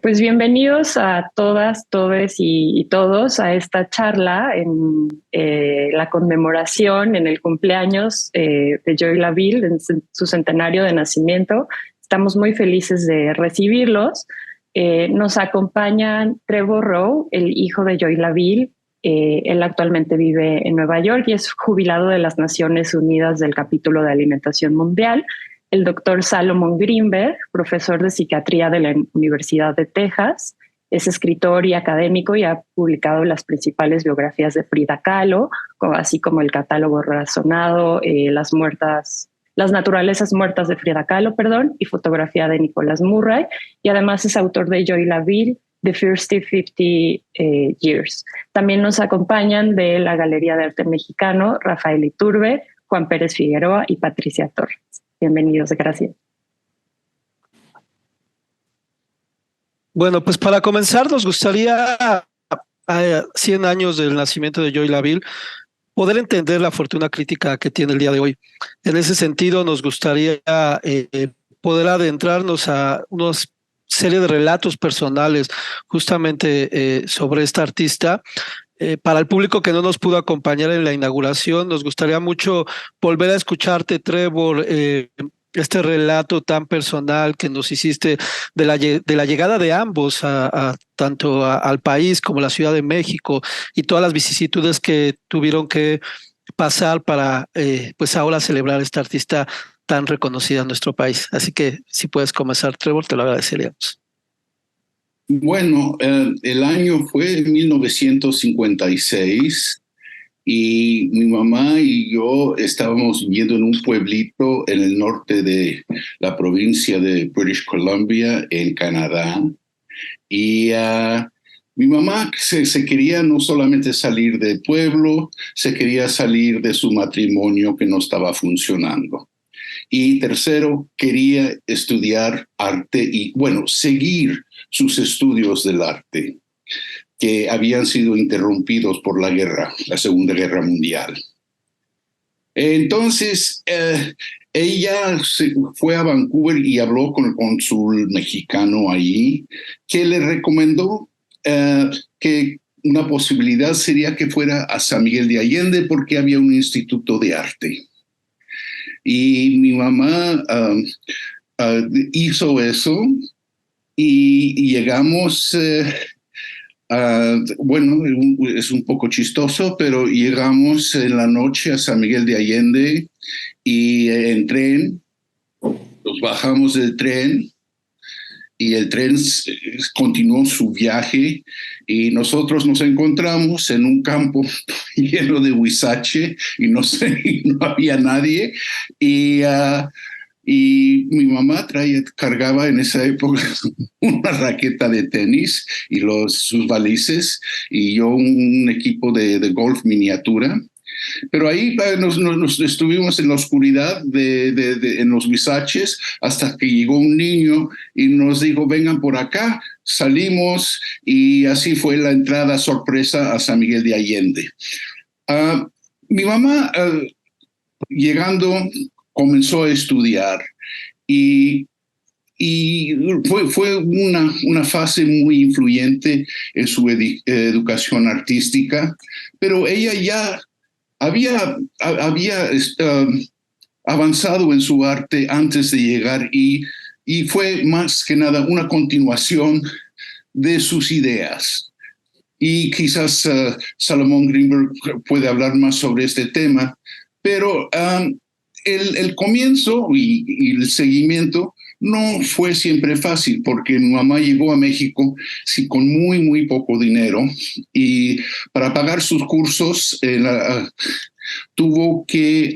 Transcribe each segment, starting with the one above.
Pues bienvenidos a todas, todes y todos a esta charla en la conmemoración, en el cumpleaños de Joy Laville, en su centenario de nacimiento. Estamos muy felices de recibirlos. Nos acompañan Trevor Rowe, el hijo de Joy Laville. Él actualmente vive en Nueva York y es jubilado de las Naciones Unidas del capítulo de Alimentación Mundial. El doctor Salomon Greenberg, profesor de psiquiatría de la Universidad de Texas, es escritor y académico y ha publicado las principales biografías de Frida Kahlo, así como el catálogo razonado, las naturalezas muertas de Frida Kahlo, y fotografía de Nicholas Murray, y además es autor de Joy Laville, The First 50 Years. También nos acompañan de la Galería de Arte Mexicano, Rafael Iturbe, Juan Pérez Figueroa y Patricia Torres. Bienvenidos, gracias. Bueno, pues para comenzar nos gustaría, a 100 años del nacimiento de Joy Laville, poder entender la fortuna crítica que tiene el día de hoy. En ese sentido, nos gustaría poder adentrarnos a una serie de relatos personales justamente sobre esta artista. Para el público que no nos pudo acompañar en la inauguración, nos gustaría mucho volver a escucharte, Trevor, este relato tan personal que nos hiciste de la llegada de ambos tanto al país como a la Ciudad de México y todas las vicisitudes que tuvieron que pasar para pues ahora celebrar esta artista tan reconocida en nuestro país. Así que si puedes comenzar, Trevor, te lo agradeceríamos. Bueno, el año fue 1956 y mi mamá y yo estábamos viviendo en un pueblito en el norte de la provincia de British Columbia, en Canadá. Y mi mamá se quería no solamente salir del pueblo, se quería salir de su matrimonio que no estaba funcionando. Y tercero, quería estudiar arte y, bueno, seguir sus estudios del arte, que habían sido interrumpidos por la Segunda Guerra Mundial. Entonces, ella fue a Vancouver y habló con el cónsul mexicano allí, que le recomendó que una posibilidad sería que fuera a San Miguel de Allende porque había un instituto de arte. Y mi mamá hizo eso y llegamos, bueno, es un poco chistoso, pero llegamos en la noche a San Miguel de Allende y en tren, nos bajamos del tren y el tren continuó su viaje y nosotros nos encontramos en un campo lleno de huizache y no había nadie y mi mamá cargaba en esa época una raqueta de tenis y sus valises y yo un equipo de golf miniatura. Pero ahí nos estuvimos en la oscuridad en los huizaches hasta que llegó un niño y nos dijo, vengan por acá. Salimos y así fue la entrada sorpresa a San Miguel de Allende. Mi mamá, llegando, comenzó a estudiar y fue una fase muy influyente en su educación artística, pero ella ya había avanzado en su arte antes de llegar y fue más que nada una continuación de sus ideas. Y quizás Salomon Greenberg puede hablar más sobre este tema, pero el comienzo y el seguimiento no fue siempre fácil porque mi mamá llegó a México con muy, muy poco dinero y para pagar sus cursos tuvo que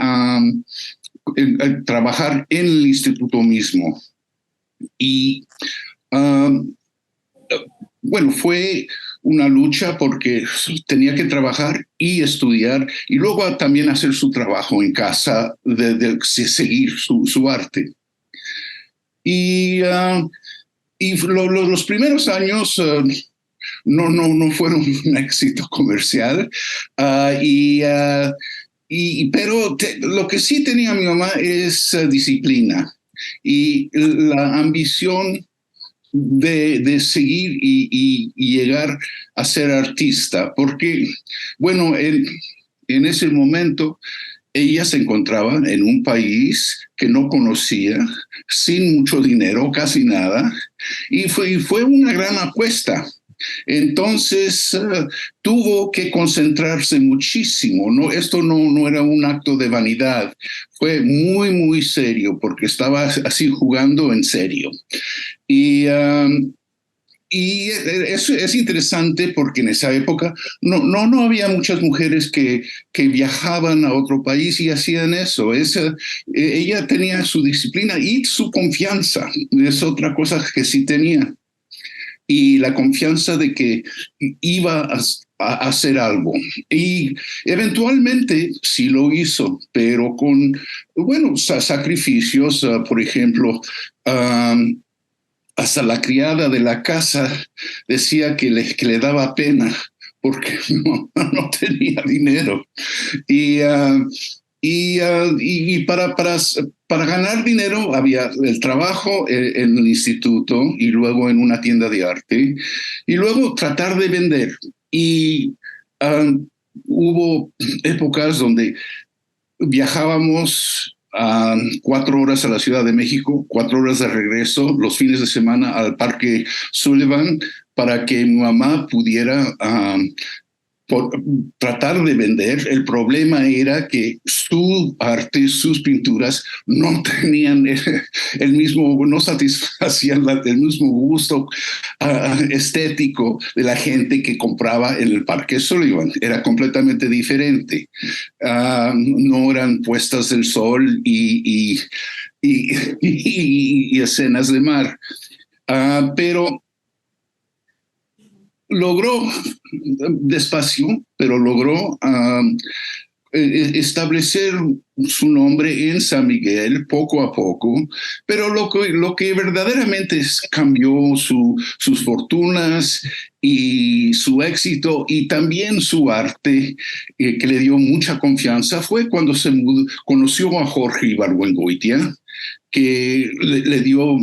trabajar en el instituto mismo. Y bueno, fue una lucha porque tenía que trabajar y estudiar y luego también hacer su trabajo en casa, de seguir su arte. Y los primeros años no fueron un éxito comercial, pero lo que sí tenía mi mamá es disciplina y la ambición de seguir y llegar a ser artista, porque, bueno, en ese momento ella se encontraba en un país que no conocía, sin mucho dinero, casi nada, y fue una gran apuesta. Entonces tuvo que concentrarse muchísimo. No, esto no era un acto de vanidad, fue muy, muy serio porque estaba así jugando en serio. Y, y es interesante porque en esa época no había muchas mujeres que viajaban a otro país y hacían eso. Ella tenía su disciplina y su confianza. Es otra cosa que sí tenía. Y la confianza de que iba a hacer algo. Y eventualmente sí lo hizo, pero con, bueno, sacrificios, por ejemplo, hasta la criada de la casa decía que le daba pena porque no tenía dinero. Y, y para ganar dinero había el trabajo en el instituto y luego en una tienda de arte y luego tratar de vender. Y hubo épocas donde viajábamos a 4 horas a la Ciudad de México, 4 horas de regreso, los fines de semana al Parque Sullivan, para que mi mamá pudiera por tratar de vender. El problema era que su arte, sus pinturas no tenían el mismo, no satisfacían el mismo gusto estético de la gente que compraba en el Parque Sullivan. Era completamente diferente. No eran puestas del sol y escenas de mar. Pero logró, despacio, pero logró establecer su nombre en San Miguel poco a poco, pero lo que verdaderamente cambió sus fortunas y su éxito y también su arte, que le dio mucha confianza, fue cuando conoció a Jorge Ibargüengoitia, que le dio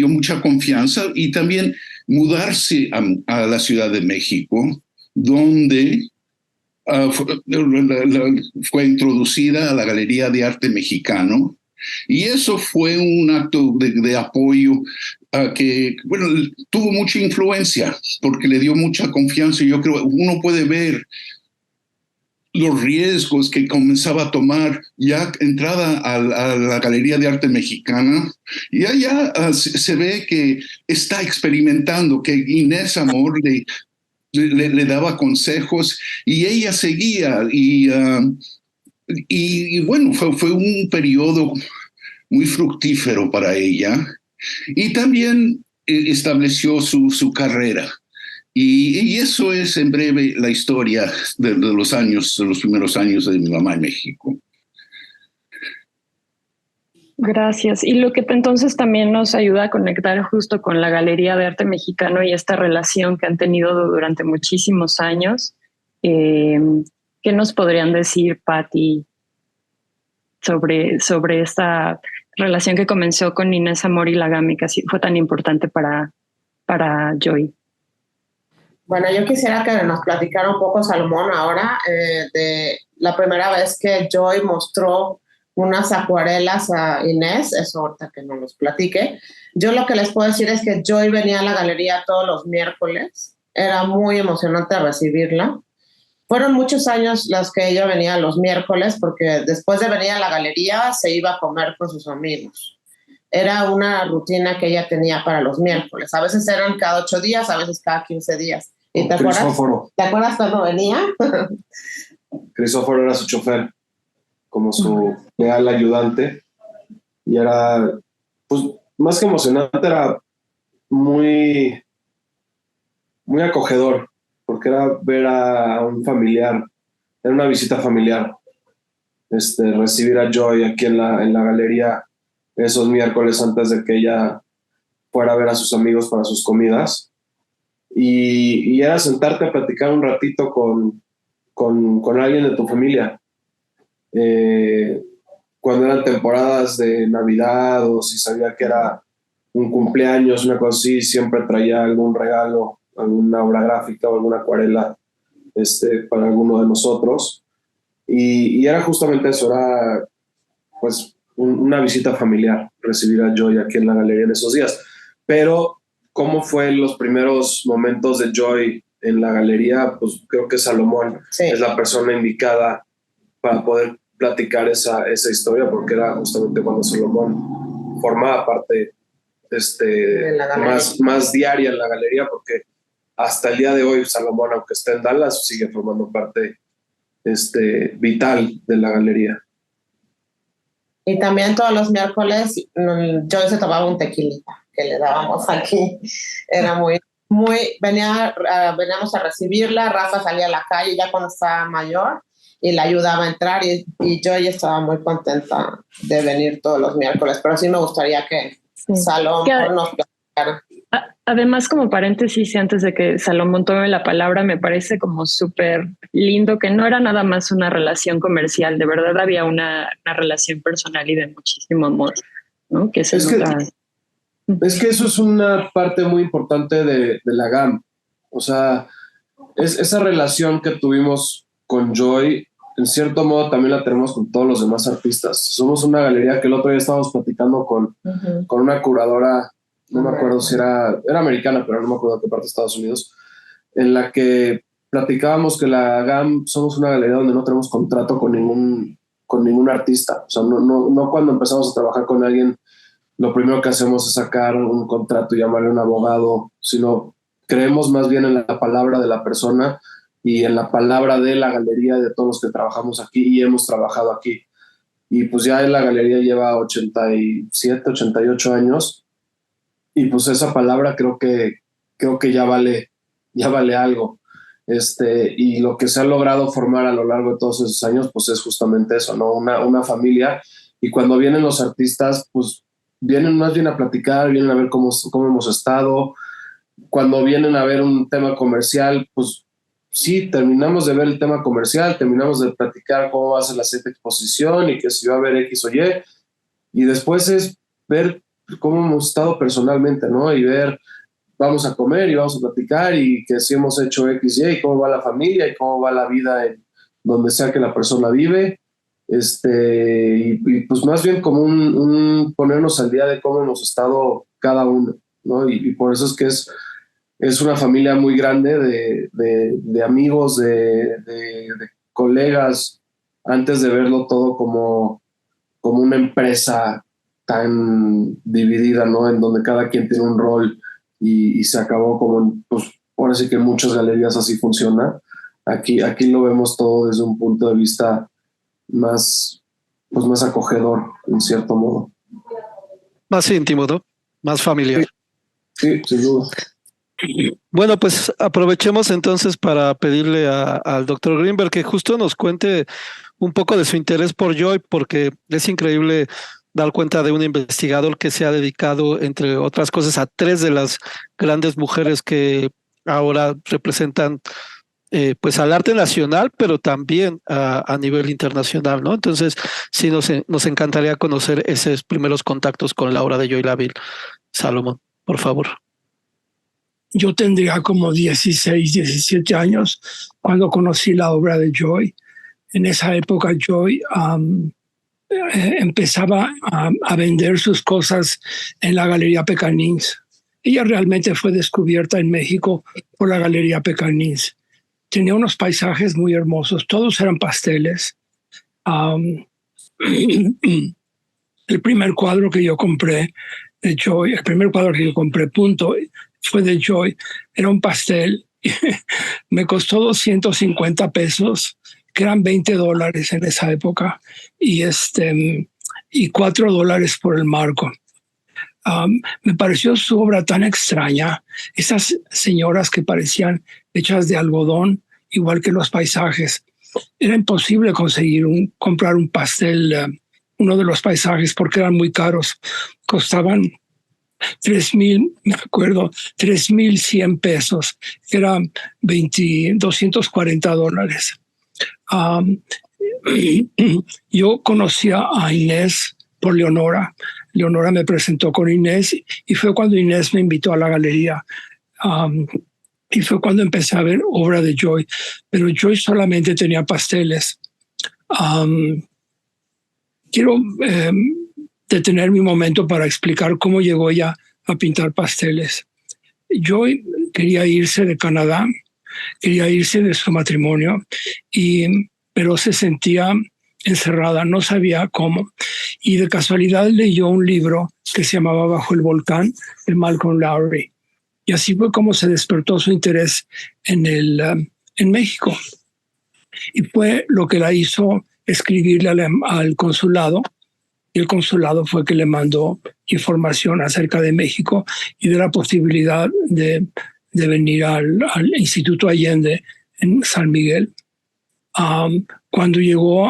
mucha confianza, y también mudarse a la Ciudad de México, donde fue introducida a la Galería de Arte Mexicano, y eso fue un acto de apoyo que, bueno, tuvo mucha influencia porque le dio mucha confianza. Y yo creo uno puede ver los riesgos que comenzaba a tomar ya entrada a la Galería de Arte Mexicana, y allá se ve que está experimentando, que Inés Amor le daba consejos y ella seguía, y bueno, fue un periodo muy fructífero para ella, y también estableció su carrera. Y eso es en breve la historia de los primeros años de mi mamá en México. Gracias. Y lo que entonces también nos ayuda a conectar justo con la Galería de Arte Mexicano y esta relación que han tenido durante muchísimos años. ¿Qué nos podrían decir, Patti, sobre esta relación que comenzó con Inés Amor y Lagami, que así fue tan importante para Joy? Bueno, yo quisiera que nos platicara un poco Salomón ahora de la primera vez que Joy mostró unas acuarelas a Inés, eso ahorita que nos los platique. Yo lo que les puedo decir es que Joy venía a la galería todos los miércoles, era muy emocionante recibirla. Fueron muchos años los que ella venía los miércoles, porque después de venir a la galería se iba a comer con sus amigos. Era una rutina que ella tenía para los miércoles. A veces eran cada 8 días, a veces cada 15 días. ¿Y te acuerdas cuando venía? Crisóforo era su chofer, como su leal ayudante. Y era, pues, más que emocionante, era muy, muy acogedor, porque era ver a un familiar, era una visita familiar. Recibir a Joy aquí en la galería esos miércoles antes de que ella fuera a ver a sus amigos para sus comidas. Y era sentarte a platicar un ratito con alguien de tu familia. Cuando eran temporadas de Navidad, o si sabía que era un cumpleaños, una cosa así, siempre traía algún regalo, alguna obra gráfica o alguna acuarela para alguno de nosotros. Y era justamente eso, era pues una visita familiar, recibir a Joy aquí en la galería en esos días. Pero, ¿cómo fue los primeros momentos de Joy en la galería? Pues creo que Salomón es la persona indicada para poder platicar esa historia, porque era justamente cuando Salomón formaba parte más diaria en la galería, porque hasta el día de hoy Salomón, aunque esté en Dallas, sigue formando parte vital de la galería. Y también todos los miércoles Joy se tomaba un tequilita que le dábamos aquí. Era veníamos a recibirla, Rafa salía a la calle ya cuando estaba mayor y la ayudaba a entrar y Joy estaba muy contenta de venir todos los miércoles, pero sí me gustaría que Salomón nos platicara. Además, como paréntesis, antes de que Salomón tome la palabra, me parece como súper lindo que no era nada más una relación comercial, de verdad había una relación personal y de muchísimo amor, ¿no? Que es que eso es una parte muy importante de la GAM. O sea, esa relación que tuvimos con Joy, en cierto modo también la tenemos con todos los demás artistas. Somos una galería que el otro día estábamos platicando con una curadora, no me acuerdo si era americana, pero no me acuerdo de qué parte de Estados Unidos, en la que platicábamos que la GAM somos una galería donde no tenemos contrato con ningún artista. O sea, no cuando empezamos a trabajar con alguien, lo primero que hacemos es sacar un contrato y llamarle a un abogado, sino creemos más bien en la palabra de la persona y en la palabra de la galería y de todos los que trabajamos aquí y hemos trabajado aquí. Y pues ya la galería lleva 87, 88 años y pues esa palabra creo que ya vale algo. Y lo que se ha logrado formar a lo largo de todos esos años, pues es justamente eso, ¿no? Una familia. Y cuando vienen los artistas, pues vienen más bien a platicar, vienen a ver cómo hemos estado. Cuando vienen a ver un tema comercial, pues sí, terminamos de ver el tema comercial, terminamos de platicar cómo va a ser la siguiente exposición y que si va a haber X o Y. Y después es ver cómo hemos estado personalmente, ¿no? Y ver, vamos a comer y vamos a platicar y que si hemos hecho X, Y, y cómo va la familia y cómo va la vida en donde sea que la persona vive. Y pues más bien como un ponernos al día de cómo hemos estado cada uno, ¿no? Y por eso es que es una familia muy grande de amigos, de colegas, antes de verlo todo como una empresa tan dividida, ¿no? En donde cada quien tiene un rol y se acabó como, pues, ahora sí que en muchas galerías así funciona. Aquí lo vemos todo desde un punto de vista más acogedor, en cierto modo. Más íntimo, ¿no? Más familiar. Sí, sin duda. Bueno, pues aprovechemos entonces para pedirle al doctor Greenberg que justo nos cuente un poco de su interés por Joy, porque es increíble dar cuenta de un investigador que se ha dedicado, entre otras cosas, a 3 de las grandes mujeres que ahora representan pues al arte nacional, pero también a nivel internacional, ¿no? Entonces, sí nos encantaría conocer esos primeros contactos con la obra de Joy Laville. Salomón, por favor. Yo tendría como 16, 17 años cuando conocí la obra de Joy. En esa época Joy empezaba a vender sus cosas en la Galería Pecanins. Ella realmente fue descubierta en México por la Galería Pecanins. Tenía unos paisajes muy hermosos, todos eran pasteles. El primer cuadro que yo compré de Joy, punto, fue de Joy, era un pastel. Me costó 250 pesos, que eran $20 en esa época, y $4 por el marco. Me pareció su obra tan extraña, esas señoras que parecían hechas de algodón, igual que los paisajes. Era imposible comprar un pastel, uno de los paisajes, porque eran muy caros. Costaban 3,100 pesos, que eran $240. Yo conocía a Inés por Leonora. Leonora me presentó con Inés y fue cuando Inés me invitó a la galería. Y fue cuando empecé a ver obra de Joy, pero Joy solamente tenía pasteles. Quiero detener mi momento para explicar cómo llegó ella a pintar pasteles. Joy quería irse de Canadá, quería irse de su matrimonio, pero se sentía encerrada, no sabía cómo. Y de casualidad leyó un libro que se llamaba Bajo el volcán, de Malcolm Lowry. Y así fue como se despertó su interés en México. Y fue lo que la hizo escribirle al consulado. Y el consulado fue que le mandó información acerca de México y de la posibilidad de venir al Instituto Allende en San Miguel. Cuando llegó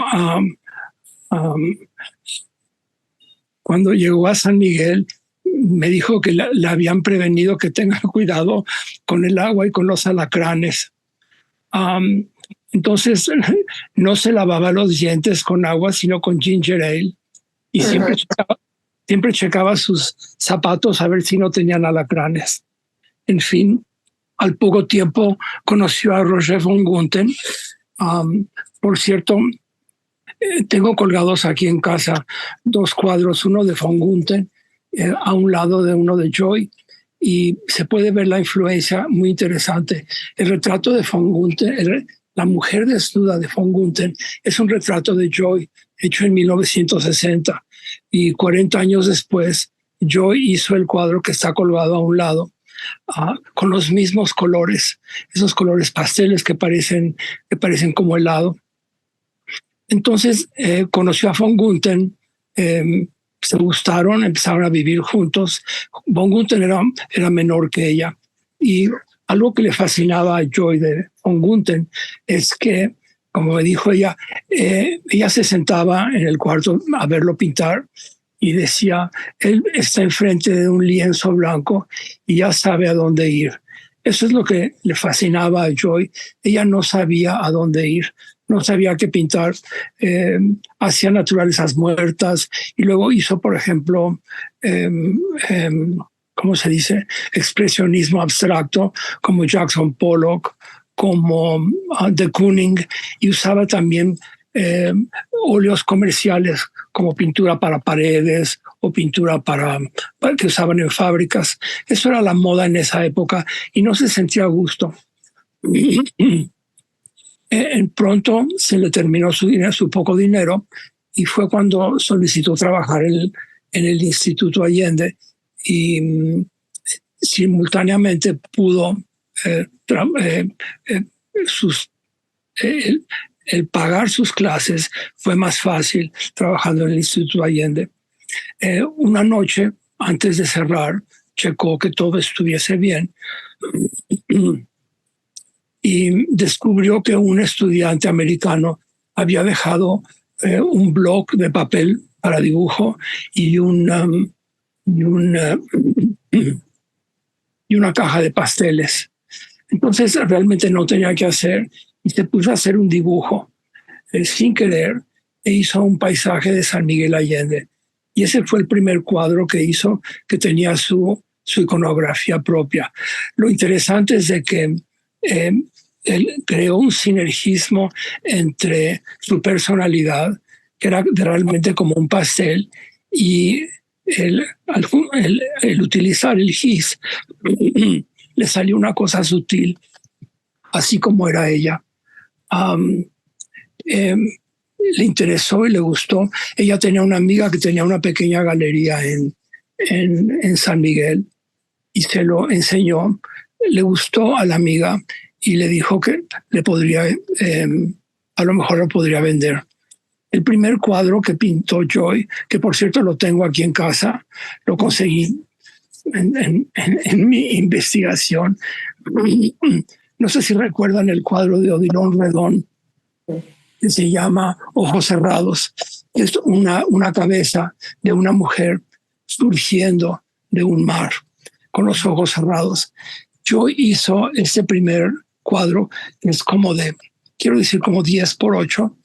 a San Miguel, me dijo que la habían prevenido que tenga cuidado con el agua y con los alacranes. Entonces no se lavaba los dientes con agua, sino con ginger ale. Y siempre checaba sus zapatos a ver si no tenían alacranes. En fin, al poco tiempo conoció a Roger von Gunthen. Por cierto, tengo colgados aquí en casa 2 cuadros, uno de von Gunthen a un lado de uno de Joy, y se puede ver la influencia muy interesante. El retrato de von Gunthen, la mujer desnuda de von Gunthen, es un retrato de Joy hecho en 1960, y 40 años después Joy hizo el cuadro que está colgado a un lado, con los mismos colores, esos colores pasteles que parecen como helado. Entonces conoció a von Gunthen, se gustaron, empezaron a vivir juntos. Von Gunthen era menor que ella, y algo que le fascinaba a Joy de von Gunthen es que, como me dijo ella, ella se sentaba en el cuarto a verlo pintar y decía, él está enfrente de un lienzo blanco y ya sabe a dónde ir. Eso es lo que le fascinaba a Joy. Ella no sabía a dónde ir, no sabía qué pintar. Hacía naturalezas muertas y luego hizo, por ejemplo, ¿cómo se dice? Expresionismo abstracto, como Jackson Pollock, como de Kooning, y usaba también óleos comerciales como pintura para paredes o pintura para que usaban en fábricas. Eso era la moda en esa época y no se sentía a gusto. Pronto se le terminó su poco dinero y fue cuando solicitó trabajar en el Instituto Allende, y simultáneamente pudo el pagar sus clases fue más fácil trabajando en el Instituto Allende. Una noche, antes de cerrar, checó que todo estuviese bien y descubrió que un estudiante americano había dejado un bloc de papel para dibujo y una caja de pasteles. Entonces realmente no tenía que hacer y se puso a hacer un dibujo sin querer, e hizo un paisaje de San Miguel Allende. Y ese fue el primer cuadro que hizo, que tenía su iconografía propia. Lo interesante es de que él creó un sinergismo entre su personalidad, que era realmente como un pastel, y el utilizar el gis le salió una cosa sutil, así como era ella. Le interesó y le gustó. Ella tenía una amiga que tenía una pequeña galería en San Miguel y se lo enseñó. Le gustó a la amiga y le dijo que le podría, a lo mejor lo podría vender. El primer cuadro que pintó Joy, que por cierto lo tengo aquí en casa, lo conseguí en mi investigación. No sé si recuerdan el cuadro de Odilon Redón, que se llama Ojos Cerrados. Es una cabeza de una mujer surgiendo de un mar con los ojos cerrados. Joy hizo este primer cuadro, que es como quiero decir, como 10 por 8.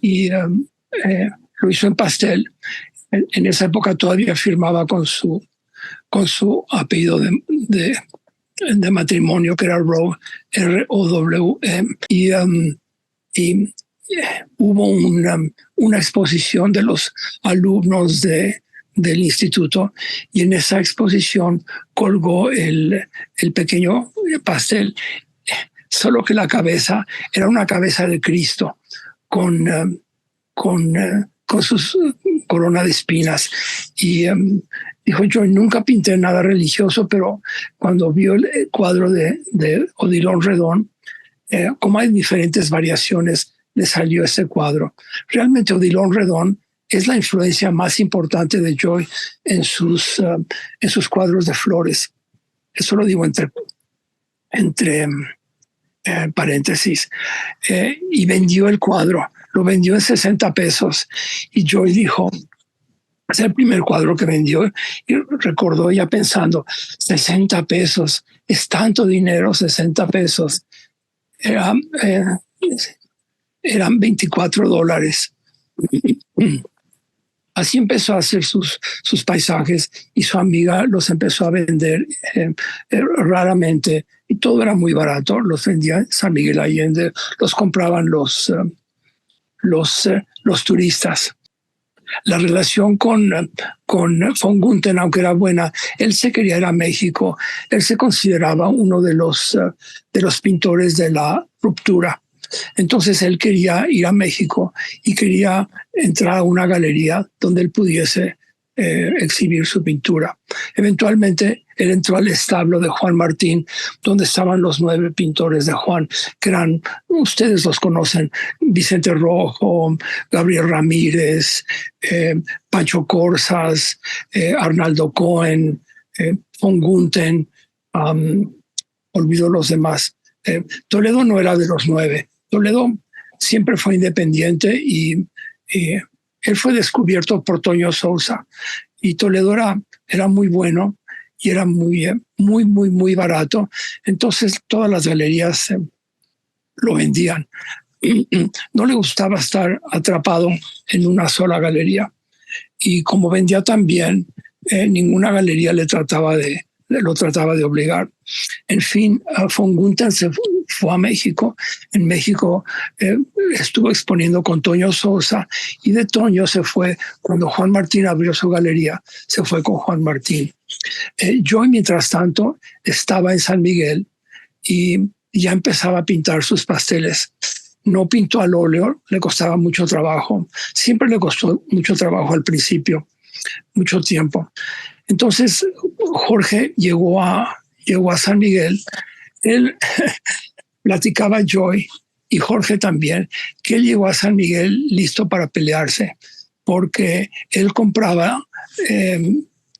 Y lo hizo en pastel. En esa época todavía firmaba con su apellido de matrimonio, que era Rowe, R-O-W-E. Y hubo una exposición de los alumnos del instituto, y en esa exposición colgó el pequeño pastel, solo que la cabeza era una cabeza de Cristo con sus corona de espinas. Y dijo, yo nunca pinté nada religioso, pero cuando vio el cuadro de Odilon Redón, como hay diferentes variaciones, le salió ese cuadro. Realmente Odilon Redón es la influencia más importante de Joy en sus cuadros de flores. Eso lo digo entre paréntesis. Y vendió el cuadro, lo vendió en 60 pesos. Y Joy dijo, es el primer cuadro que vendió, y recordó ya pensando, 60 pesos, es tanto dinero, 60 pesos. Eran $24. Así empezó a hacer sus paisajes, y su amiga los empezó a vender raramente, y todo era muy barato. Los vendía en San Miguel Allende, los compraban los turistas. La relación con von Gunther, aunque era buena, él se quería ir a México. Él se consideraba uno de los pintores de la ruptura. Entonces él quería ir a México y quería entrar a una galería donde él pudiese exhibir su pintura. Eventualmente él entró al establo de Juan Martín, donde estaban los 9 pintores de Juan, que eran, ustedes los conocen, Vicente Rojo, Gabriel Ramírez, Pancho Corsas, Arnaldo Cohen, von Gunther, olvido los demás. Toledo no era de los 9. Toledo siempre fue independiente, y él fue descubierto por Toño Sousa, y Toledo era muy bueno y era muy barato. Entonces todas las galerías lo vendían. No le gustaba estar atrapado en una sola galería, y como vendía tan bien, ninguna galería lo trataba de obligar. En fin, von Gunther se fue a México. En México estuvo exponiendo con Toño Sousa, y de Toño se fue, cuando Juan Martín abrió su galería, se fue con Juan Martín. Joy, mientras tanto, estaba en San Miguel y ya empezaba a pintar sus pasteles. No pintó al óleo, le costaba mucho trabajo. Siempre le costó mucho trabajo al principio, mucho tiempo. Entonces Jorge llegó a San Miguel. Él platicaba a Joy, y Jorge también, que él llegó a San Miguel listo para pelearse, porque él compraba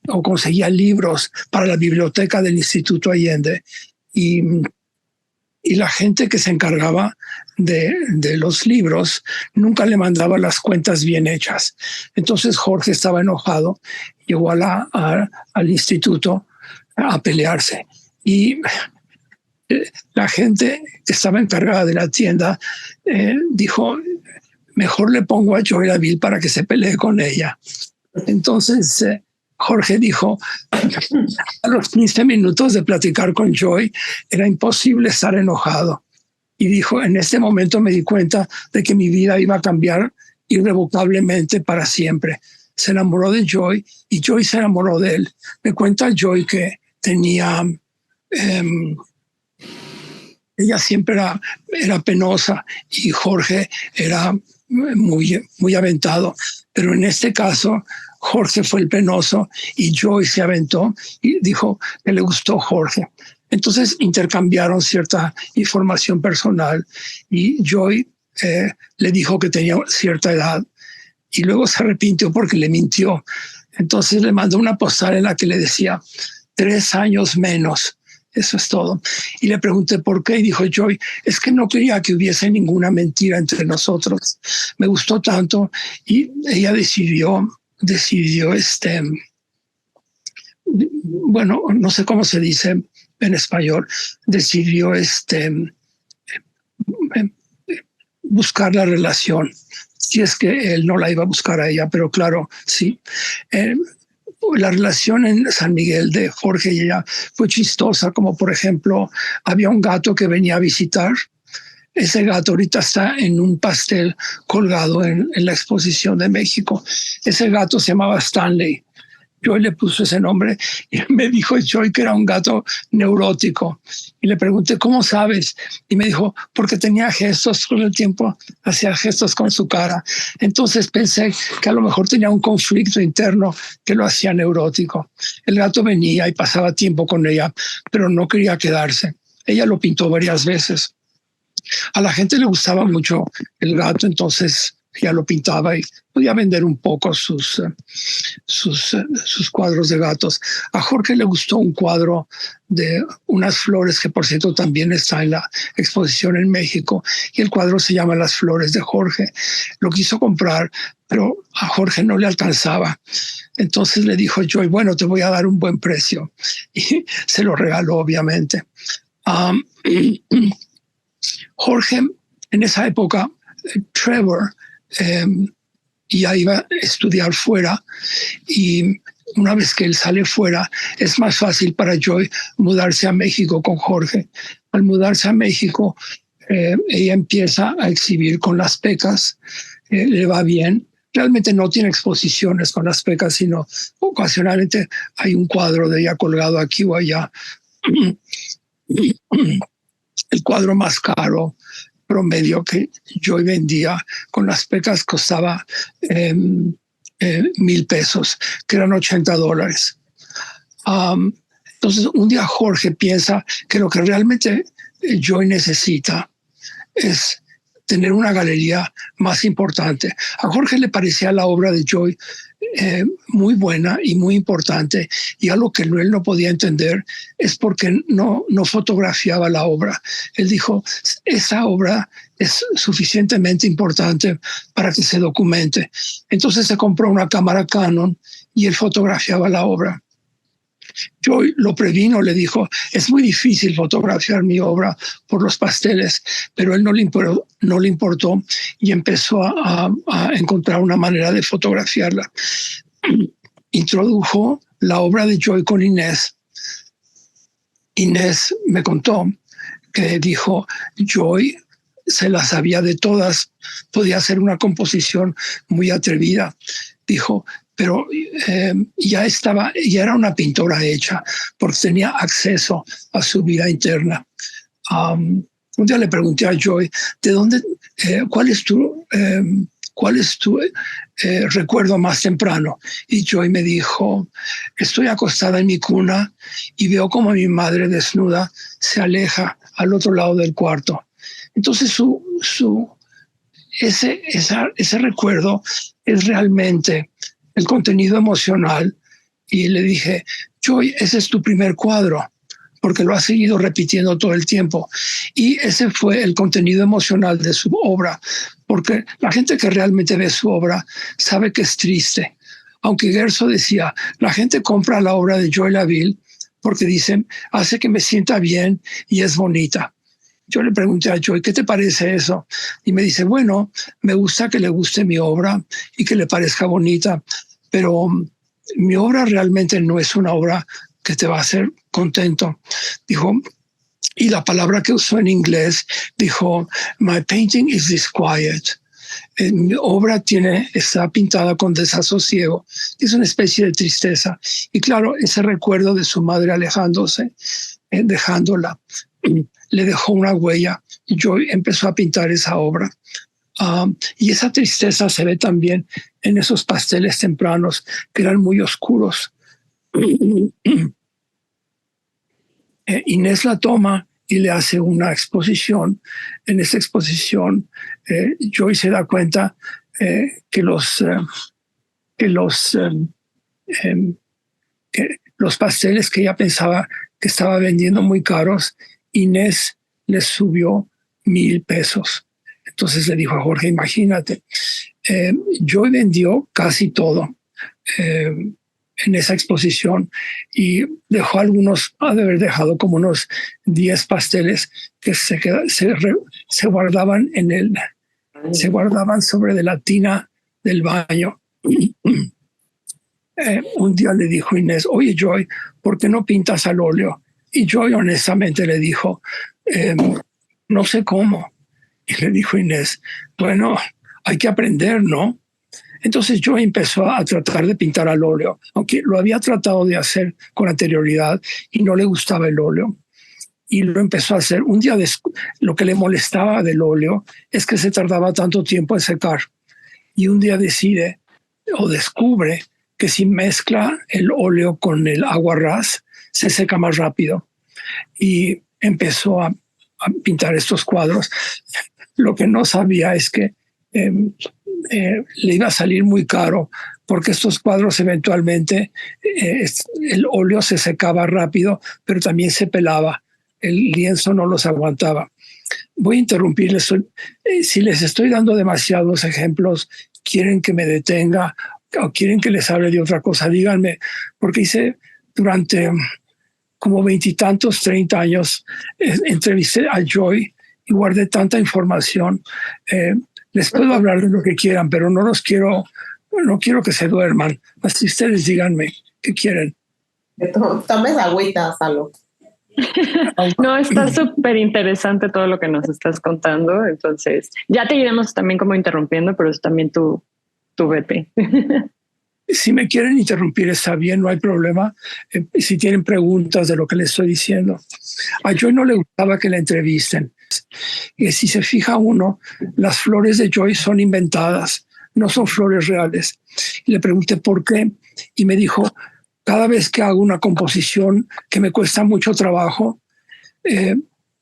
o conseguía libros para la biblioteca del Instituto Allende, y la gente que se encargaba de los libros nunca le mandaba las cuentas bien hechas. Entonces Jorge estaba enojado, llegó al instituto a pelearse, y la gente que estaba encargada de la tienda dijo, mejor le pongo a Joy Laville para que se pelee con ella. Entonces Jorge dijo, a los 15 minutos de platicar con Joy, era imposible estar enojado. Y dijo, en este momento me di cuenta de que mi vida iba a cambiar irrevocablemente para siempre. Se enamoró de Joy, y Joy se enamoró de él. Me cuenta Joy que tenía... ella siempre era penosa, y Jorge era muy aventado. Pero en este caso, Jorge fue el penoso, y Joy se aventó y dijo que le gustó Jorge. Entonces intercambiaron cierta información personal, y Joy le dijo que tenía cierta edad, y luego se arrepintió porque le mintió. Entonces le mandó una postal en la que le decía 3 años menos. Eso es todo. Y le pregunté por qué, y dijo Joy, es que no quería que hubiese ninguna mentira entre nosotros. Me gustó tanto, y ella decidió bueno, no sé cómo se dice en español, decidió buscar la relación. si es que él no la iba a buscar a ella, pero claro, sí. La relación en San Miguel de Jorge y ella fue chistosa, como por ejemplo, había un gato que venía a visitar. Ese gato ahorita está en un pastel colgado en la exposición de México. Ese gato se llamaba Stanley. Joy le puso ese nombre y me dijo Joy que era un gato neurótico. Y le pregunté, ¿cómo sabes? Y me dijo, porque tenía gestos con el tiempo, hacía gestos con su cara. Entonces pensé que a lo mejor tenía un conflicto interno que lo hacía neurótico. El gato venía y pasaba tiempo con ella, pero no quería quedarse. Ella lo pintó varias veces. A la gente le gustaba mucho el gato, entonces ella lo pintaba y podía vender un poco sus cuadros de gatos. A Jorge le gustó un cuadro de unas flores que por cierto también está en la exposición en México, y el cuadro se llama Las Flores de Jorge. Lo quiso comprar, pero a Jorge no le alcanzaba. Entonces le dijo Joy, bueno, te voy a dar un buen precio. Y se lo regaló, obviamente. Jorge, en esa época, Trevor ya iba a estudiar fuera, y una vez que él sale fuera, es más fácil para Joy mudarse a México con Jorge. Al mudarse a México, ella empieza a exhibir con las Pecas, le va bien. Realmente no tiene exposiciones con las Pecas, sino ocasionalmente hay un cuadro de ella colgado aquí o allá. El cuadro más caro promedio que Joy vendía con las Pecas costaba $1,000, que eran $80. Entonces, un día Jorge piensa que lo que realmente Joy necesita es tener una galería más importante. A Jorge le parecía la obra de Joy muy buena y muy importante, y algo que él no podía entender es porque no fotografiaba la obra. Él dijo, esa obra es suficientemente importante para que se documente. Entonces se compró una cámara Canon y él fotografiaba la obra. Joy lo previno, le dijo, es muy difícil fotografiar mi obra por los pasteles, pero él no le importó y empezó a encontrar una manera de fotografiarla. Introdujo la obra de Joy con Inés. Inés me contó que dijo, Joy se las sabía de todas, podía hacer una composición muy atrevida. Dijo, pero ya era una pintora hecha, porque tenía acceso a su vida interna. Un día le pregunté a Joy, ¿de dónde, cuál es tu recuerdo más temprano? Y Joy me dijo, estoy acostada en mi cuna y veo como mi madre desnuda se aleja al otro lado del cuarto. Entonces ese recuerdo es realmente el contenido emocional. Y le dije, Joy, ese es tu primer cuadro, porque lo has seguido repitiendo todo el tiempo. Y ese fue el contenido emocional de su obra, porque la gente que realmente ve su obra sabe que es triste. Aunque Gerso decía, la gente compra la obra de Joy Laville porque dicen, hace que me sienta bien y es bonita. Yo le pregunté a Joy, ¿qué te parece eso? Y me dice, bueno, me gusta que le guste mi obra y que le parezca bonita, pero mi obra realmente no es una obra que te va a hacer contento. Dijo, y la palabra que usó en inglés, dijo, my painting is disquiet. Mi obra está pintada con desasosiego. Es una especie de tristeza. Y claro, ese recuerdo de su madre alejándose, dejándola, le dejó una huella, y Joy empezó a pintar esa obra. Y esa tristeza se ve también en esos pasteles tempranos que eran muy oscuros. Inés la toma y le hace una exposición. En esa exposición, Joy se da cuenta que los pasteles que ella pensaba que estaba vendiendo muy caros, Inés les subió $1,000. Entonces le dijo a Jorge, imagínate, Joy vendió casi todo en esa exposición y dejó algunos, ha de haber dejado como unos 10 pasteles que se guardaban en Se guardaban sobre de la tina del baño. Un día le dijo Inés, oye Joy, ¿por qué no pintas al óleo? Y Joy honestamente le dijo, no sé cómo. Y le dijo Inés, bueno, hay que aprender, ¿no? Entonces Joy empezó a tratar de pintar al óleo, aunque lo había tratado de hacer con anterioridad y no le gustaba el óleo. Y lo empezó a hacer. Un día lo que le molestaba del óleo es que se tardaba tanto tiempo en secar. Y un día decide o descubre que si mezcla el óleo con el aguarrás, se seca más rápido. Y empezó a pintar estos cuadros. Lo que no sabía es que le iba a salir muy caro, porque estos cuadros eventualmente, el óleo se secaba rápido, pero también se pelaba. El lienzo no los aguantaba. Voy a interrumpirles. Si les estoy dando demasiados ejemplos, quieren que me detenga o quieren que les hable de otra cosa, díganme, porque hice durante como 20 y tantos, 30 años, entrevisté a Joy y guardé tanta información. Les puedo hablar de lo que quieran, pero no quiero que se duerman. Así ustedes díganme qué quieren. Tomes agüita, Salo. No, está súper interesante todo lo que nos estás contando. Entonces, ya te iremos también como interrumpiendo, pero también tú vete. Si me quieren interrumpir, está bien, no hay problema. Si tienen preguntas de lo que les estoy diciendo. A Joy no le gustaba que la entrevisten. Si se fija uno, las flores de Joy son inventadas, no son flores reales. Y le pregunté por qué y me dijo, cada vez que hago una composición que me cuesta mucho trabajo,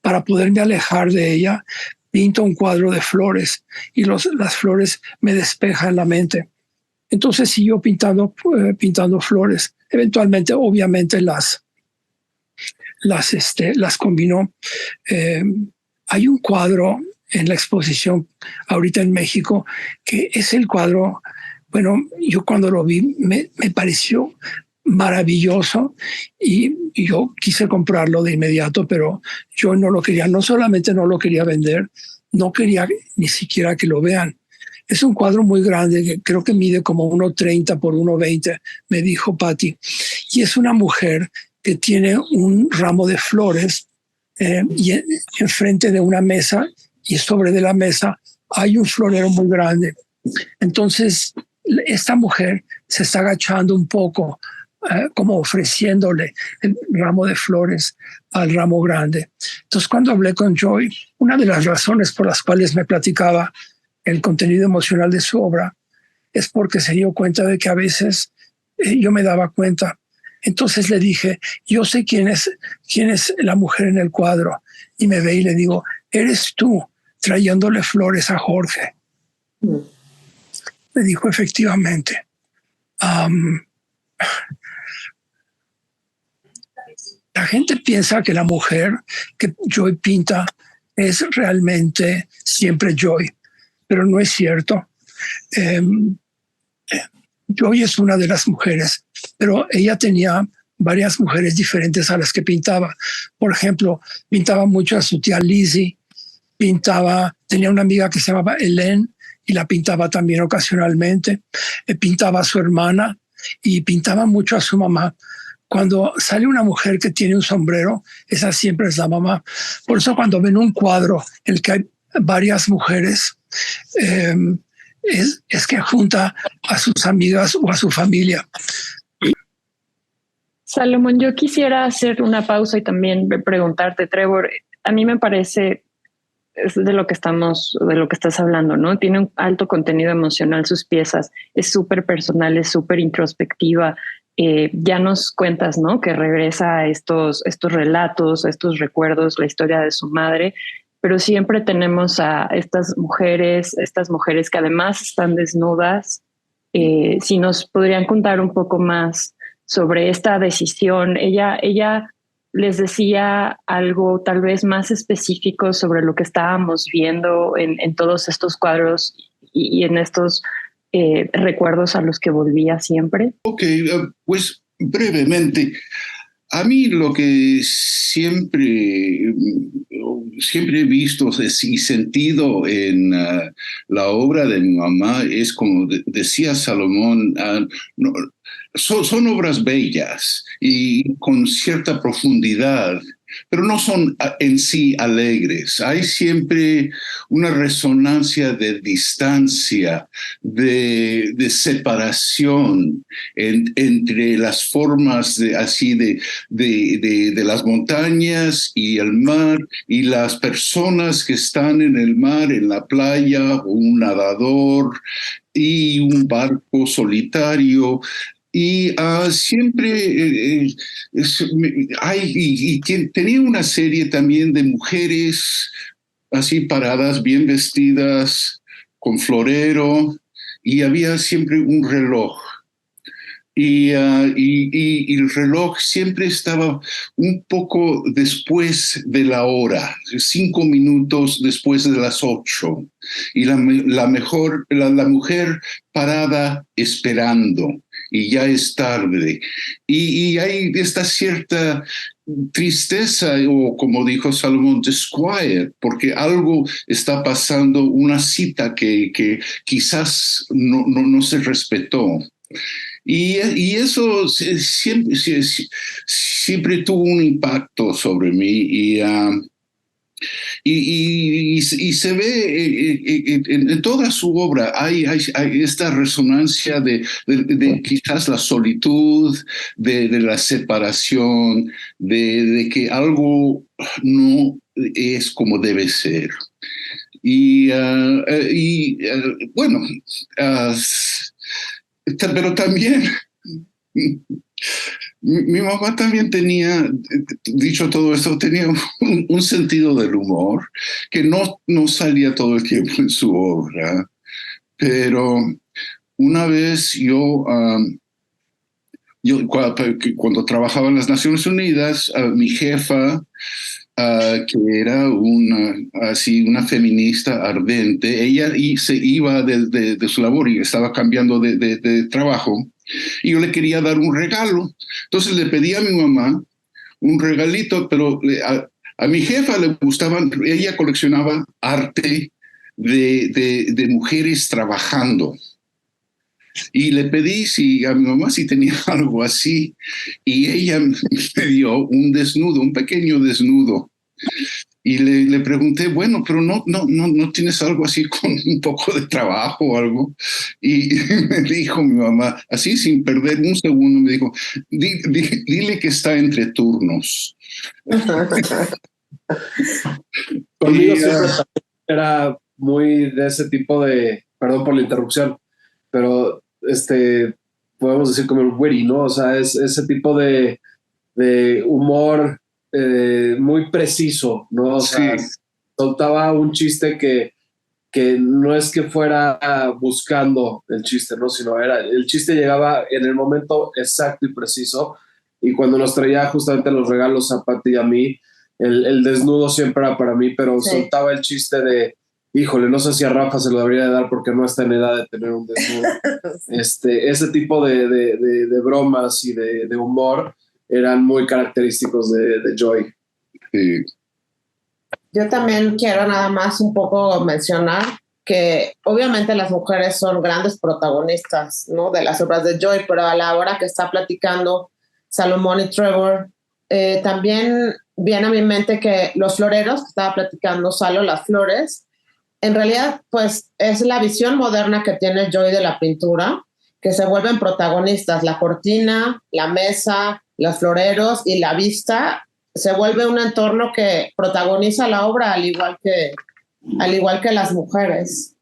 para poderme alejar de ella, pinto un cuadro de flores y las flores me despejan la mente. Entonces siguió pintando flores. Eventualmente, obviamente, las combinó. Hay un cuadro en la exposición ahorita en México que es el cuadro, bueno, yo cuando lo vi me pareció maravilloso y yo quise comprarlo de inmediato, pero yo no lo quería, no solamente no lo quería vender, no quería ni siquiera que lo vean. Es un cuadro muy grande, que creo que mide como 1.30 por 1.20, me dijo Patty, y es una mujer que tiene un ramo de flores y enfrente de una mesa, y sobre de la mesa hay un florero muy grande. Entonces, esta mujer se está agachando un poco, como ofreciéndole el ramo de flores al ramo grande. Entonces, cuando hablé con Joy, una de las razones por las cuales me platicaba el contenido emocional de su obra es porque se dio cuenta de que a veces yo me daba cuenta. Entonces le dije, yo sé quién es la mujer en el cuadro, y me ve y le digo, eres tú trayéndole flores a Jorge. Me dijo, efectivamente. La gente piensa que la mujer que Joy pinta es realmente siempre Joy, pero no es cierto. Joy es una de las mujeres, pero ella tenía varias mujeres diferentes a las que pintaba. Por ejemplo, pintaba mucho a su tía Lizzie, tenía una amiga que se llamaba Hélène y la pintaba también ocasionalmente, pintaba a su hermana y pintaba mucho a su mamá. Cuando sale una mujer que tiene un sombrero, esa siempre es la mamá. Por eso cuando ven un cuadro en el que hay varias mujeres, es que junta a sus amigas o a su familia. Salomón, yo quisiera hacer una pausa y también preguntarte, Trevor, a mí me parece, es de lo que estás hablando, ¿no? Tiene un alto contenido emocional sus piezas, es súper personal, es súper introspectiva. Ya nos cuentas, ¿no? Que regresa a estos relatos, a estos recuerdos, la historia de su madre, pero siempre tenemos a estas mujeres que además están desnudas. Si nos podrían contar un poco más sobre esta decisión. Ella les decía algo tal vez más específico sobre lo que estábamos viendo en todos estos cuadros y en estos recuerdos a los que volvía siempre. Ok, pues brevemente. A mí lo que siempre siempre he visto y sentido en la obra de mi mamá es como decía Salomón, no, son obras bellas y con cierta profundidad, pero no son en sí alegres. Hay siempre una resonancia de distancia, de separación entre las formas de las montañas y el mar y las personas que están en el mar, en la playa, un nadador y un barco solitario. Y siempre tenía una serie también de mujeres así paradas, bien vestidas, con florero, y había siempre un reloj. Y el reloj siempre estaba un poco después de la hora, 5 minutos después de las 8. Y la mujer parada esperando, y ya es tarde. Y hay esta cierta tristeza, o como dijo Salomón, disquiet, porque algo está pasando, una cita que quizás no se respetó. Y eso siempre tuvo un impacto sobre mí y se ve en toda su obra, hay esta resonancia de quizás la solitud, de la separación, de que algo no es como debe ser. Bueno, pero también mi mamá también tenía, dicho todo esto, tenía un sentido del humor que no salía todo el tiempo en su obra, pero una vez cuando trabajaba en las Naciones Unidas, mi jefa, que era una feminista ardente, ella se iba de su labor y estaba cambiando de trabajo, y yo le quería dar un regalo. Entonces le pedí a mi mamá un regalito, pero a mi jefa le gustaban, ella coleccionaba arte de mujeres trabajando. Y le pedí a mi mamá si tenía algo así, y ella me dio un desnudo, un pequeño desnudo. Y le pregunté, bueno, pero no tienes algo así con un poco de trabajo o algo. Y me dijo mi mamá, así sin perder un segundo, me dijo, dile que está entre turnos. Conmigo siempre era muy de ese tipo de, perdón por la interrupción, pero podemos decir como el witty, ¿no? O sea, es ese tipo de humor muy preciso, ¿no? O sea, soltaba un chiste que no es que fuera buscando el chiste, ¿no? Sino el chiste llegaba en el momento exacto y preciso, y cuando nos traía justamente los regalos a Pati y a mí, el desnudo siempre era para mí, pero soltaba el chiste de, híjole, no sé si a Rafa se lo debería de dar porque no está en edad de tener un desnudo. Ese tipo de bromas y de humor eran muy característicos de Joy. Sí. Yo también quiero nada más un poco mencionar que obviamente las mujeres son grandes protagonistas, ¿no?, de las obras de Joy, pero a la hora que está platicando Salomón y Trevor, también viene a mi mente que los floreros, que estaba platicando Salo, las flores, en realidad pues es la visión moderna que tiene Joy de la pintura, que se vuelven protagonistas, la cortina, la mesa, los floreros y la vista, se vuelve un entorno que protagoniza la obra al igual que las mujeres.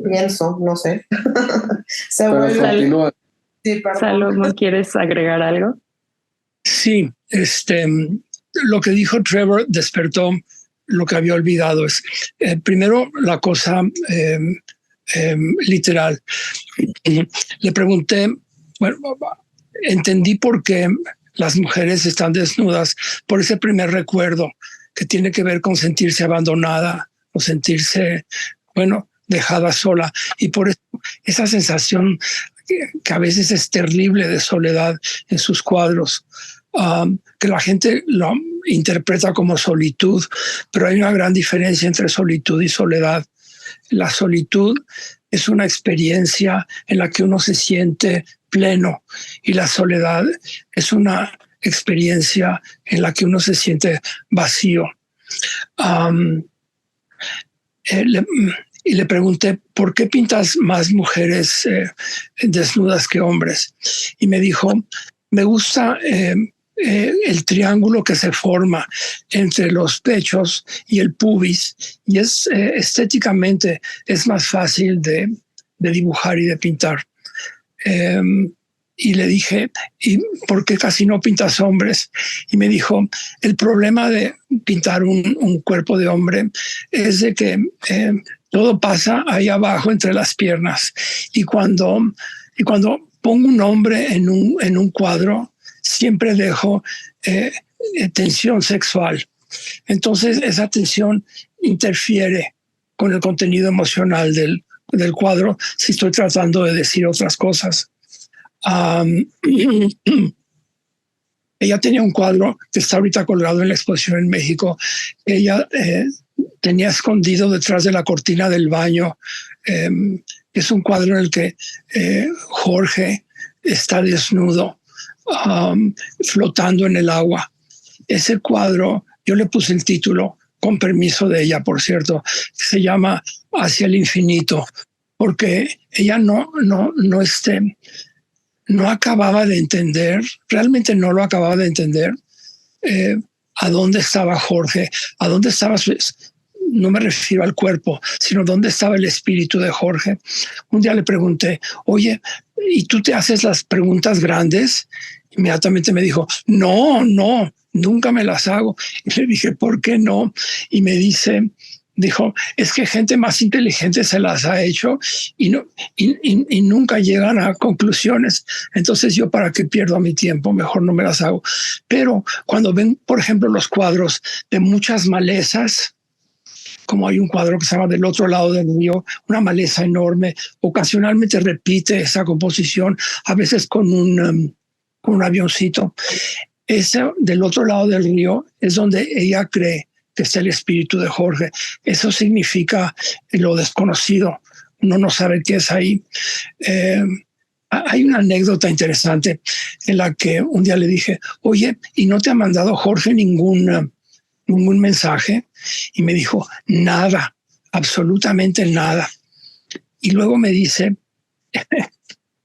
Pienso, no sé. Se vuelve. Sí, Salomón, ¿quieres agregar algo? Sí, lo que dijo Trevor despertó lo que había olvidado. Primero, la cosa literal. Le pregunté, bueno, entendí por qué las mujeres están desnudas, por ese primer recuerdo que tiene que ver con sentirse abandonada o sentirse, dejada sola, y por eso, esa sensación que a veces es terrible de soledad en sus cuadros. que la gente lo interpreta como solitud, pero hay una gran diferencia entre solitud y soledad. La solitud es una experiencia en la que uno se siente pleno y la soledad es una experiencia en la que uno se siente vacío. Y le pregunté, ¿por qué pintas más mujeres desnudas que hombres? Y me dijo, me gusta el triángulo que se forma entre los pechos y el pubis, y es estéticamente es más fácil de dibujar y de pintar. Y le dije, ¿y por qué casi no pintas hombres? Y me dijo, el problema de pintar un cuerpo de hombre es de que todo pasa ahí abajo entre las piernas. Y cuando pongo un hombre en un cuadro, siempre dejo tensión sexual. Entonces esa tensión interfiere con el contenido emocional del cuadro si estoy tratando de decir otras cosas. Ella tenía un cuadro que está ahorita colgado en la exposición en México. Ella tenía escondido detrás de la cortina del baño. Es un cuadro en el que Jorge está desnudo, flotando en el agua. Ese cuadro, yo le puse el título, con permiso de ella, por cierto, se llama Hacia el infinito, porque ella no acababa de entender, realmente no lo acababa de entender, a dónde estaba Jorge, a dónde estaba no me refiero al cuerpo, sino dónde estaba el espíritu de Jorge. Un día le pregunté, oye, ¿y tú te haces las preguntas grandes? Inmediatamente me dijo, no, nunca me las hago. Y le dije, ¿por qué no? Y me dijo, es que gente más inteligente se las ha hecho y nunca llegan a conclusiones. Entonces yo, ¿para qué pierdo mi tiempo? Mejor no me las hago. Pero cuando ven, por ejemplo, los cuadros de muchas malezas, como hay un cuadro que se llama Del otro lado del río, una maleza enorme, ocasionalmente repite esa composición, a veces con un avioncito. Ese Del otro lado del río es donde ella cree que está el espíritu de Jorge. Eso significa lo desconocido. Uno no sabe qué es ahí. Hay una anécdota interesante en la que un día le dije, oye, ¿y no te ha mandado Jorge ningún mensaje? Y me dijo, nada, absolutamente nada. Y luego me dice,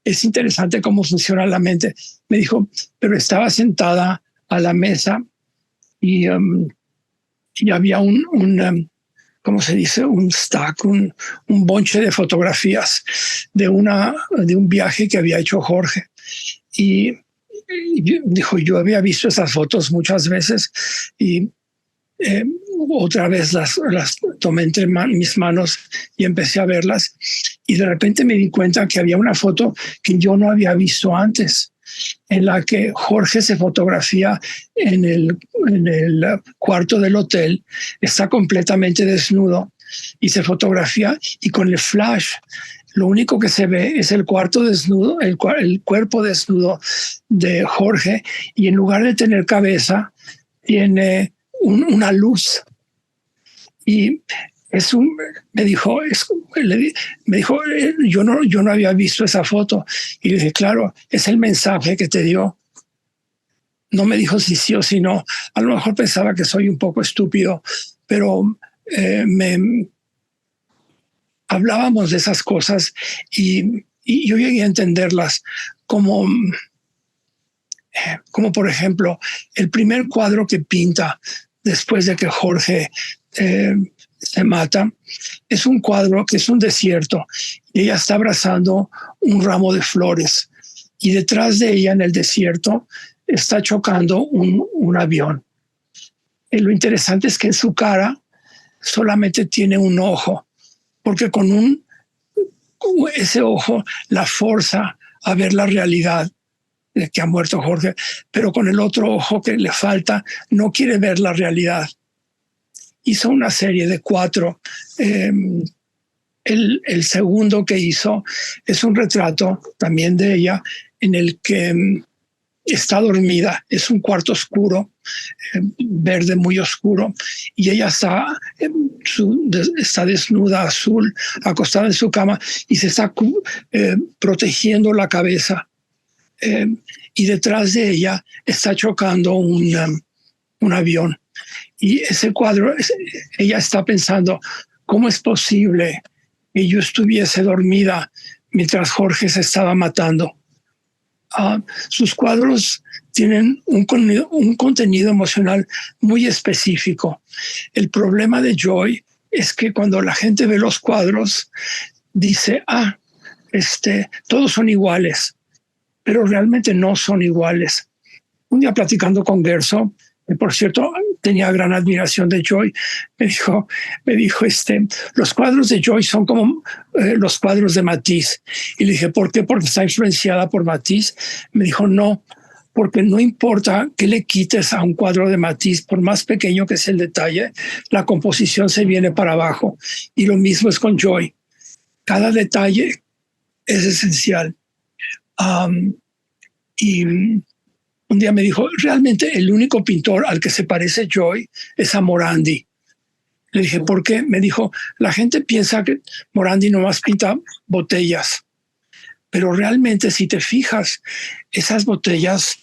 es interesante cómo funciona la mente. Me dijo, pero estaba sentada a la mesa y había ¿cómo se dice? Un stack, un bonche de fotografías de un viaje que había hecho Jorge. Y dijo, yo había visto esas fotos muchas veces y otra vez las tomé entre mis manos y empecé a verlas. Y de repente me di cuenta que había una foto que yo no había visto antes, en la que Jorge se fotografía en el cuarto del hotel, está completamente desnudo y se fotografía, y con el flash lo único que se ve es el cuarto desnudo, el cuerpo desnudo de Jorge, y en lugar de tener cabeza tiene una luz. Y me dijo, yo no había visto esa foto. Y le dije, claro, es el mensaje que te dio. No me dijo si sí o si no. A lo mejor pensaba que soy un poco estúpido, pero hablábamos de esas cosas y yo llegué a entenderlas como por ejemplo, el primer cuadro que pinta después de que Jorge se mata, es un cuadro que es un desierto y ella está abrazando un ramo de flores y detrás de ella en el desierto está chocando un avión. Y lo interesante es que en su cara solamente tiene un ojo, porque con ese ojo la forza a ver la realidad de que ha muerto Jorge, pero con el otro ojo que le falta no quiere ver la realidad. Hizo una serie de 4. El segundo que hizo es un retrato también de ella en el que está dormida. Es un cuarto oscuro, verde muy oscuro, y ella está desnuda, azul, acostada en su cama y se está protegiendo la cabeza. Y detrás de ella está chocando un avión. Y ese cuadro, ella está pensando, ¿cómo es posible que yo estuviese dormida mientras Jorge se estaba matando? Sus cuadros tienen un contenido emocional muy específico. El problema de Joy es que cuando la gente ve los cuadros, dice, todos son iguales, pero realmente no son iguales. Un día platicando con Gerso, que por cierto tenía gran admiración de Joy, me dijo, los cuadros de Joy son como los cuadros de Matisse. Y le dije, ¿por qué? Porque está influenciada por Matisse. Me dijo, no, porque no importa qué le quites a un cuadro de Matisse, por más pequeño que sea el detalle, la composición se viene para abajo. Y lo mismo es con Joy. Cada detalle es esencial. Y un día me dijo, realmente el único pintor al que se parece Joy es a Morandi. Le dije, ¿por qué? Me dijo, la gente piensa que Morandi nomás pinta botellas, pero realmente si te fijas, esas botellas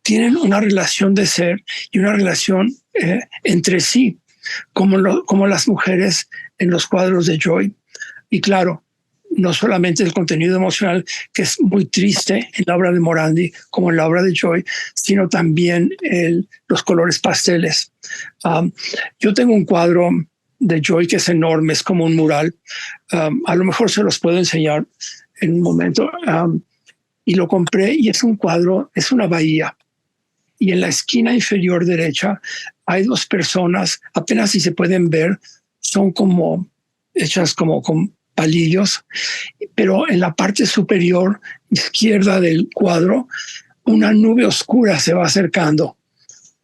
tienen una relación de ser y una relación entre sí, como las mujeres en los cuadros de Joy. Y claro, no solamente el contenido emocional, que es muy triste en la obra de Morandi, como en la obra de Joy, sino también los colores pasteles. Yo tengo un cuadro de Joy que es enorme, es como un mural. A lo mejor se los puedo enseñar en un momento. Y lo compré y es un cuadro, es una bahía. Y en la esquina inferior derecha hay dos personas, apenas si se pueden ver, son como hechas como con palillos, pero en la parte superior izquierda del cuadro una nube oscura se va acercando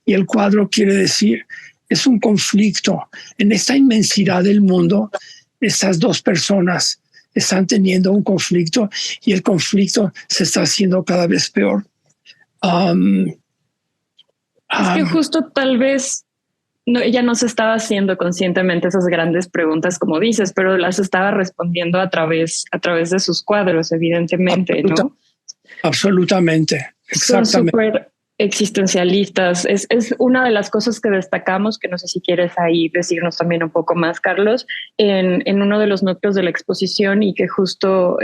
y el cuadro quiere decir, es un conflicto. En esta inmensidad del mundo, estas dos personas están teniendo un conflicto y el conflicto se está haciendo cada vez peor. Es que justo tal vez ella no se estaba haciendo conscientemente esas grandes preguntas, como dices, pero las estaba respondiendo a través de sus cuadros, evidentemente, ¿no? Absolutamente, Son exactamente. súper existencialistas. Es una de las cosas que destacamos, que no sé si quieres ahí decirnos también un poco más, Carlos, en uno de los núcleos de la exposición, y que justo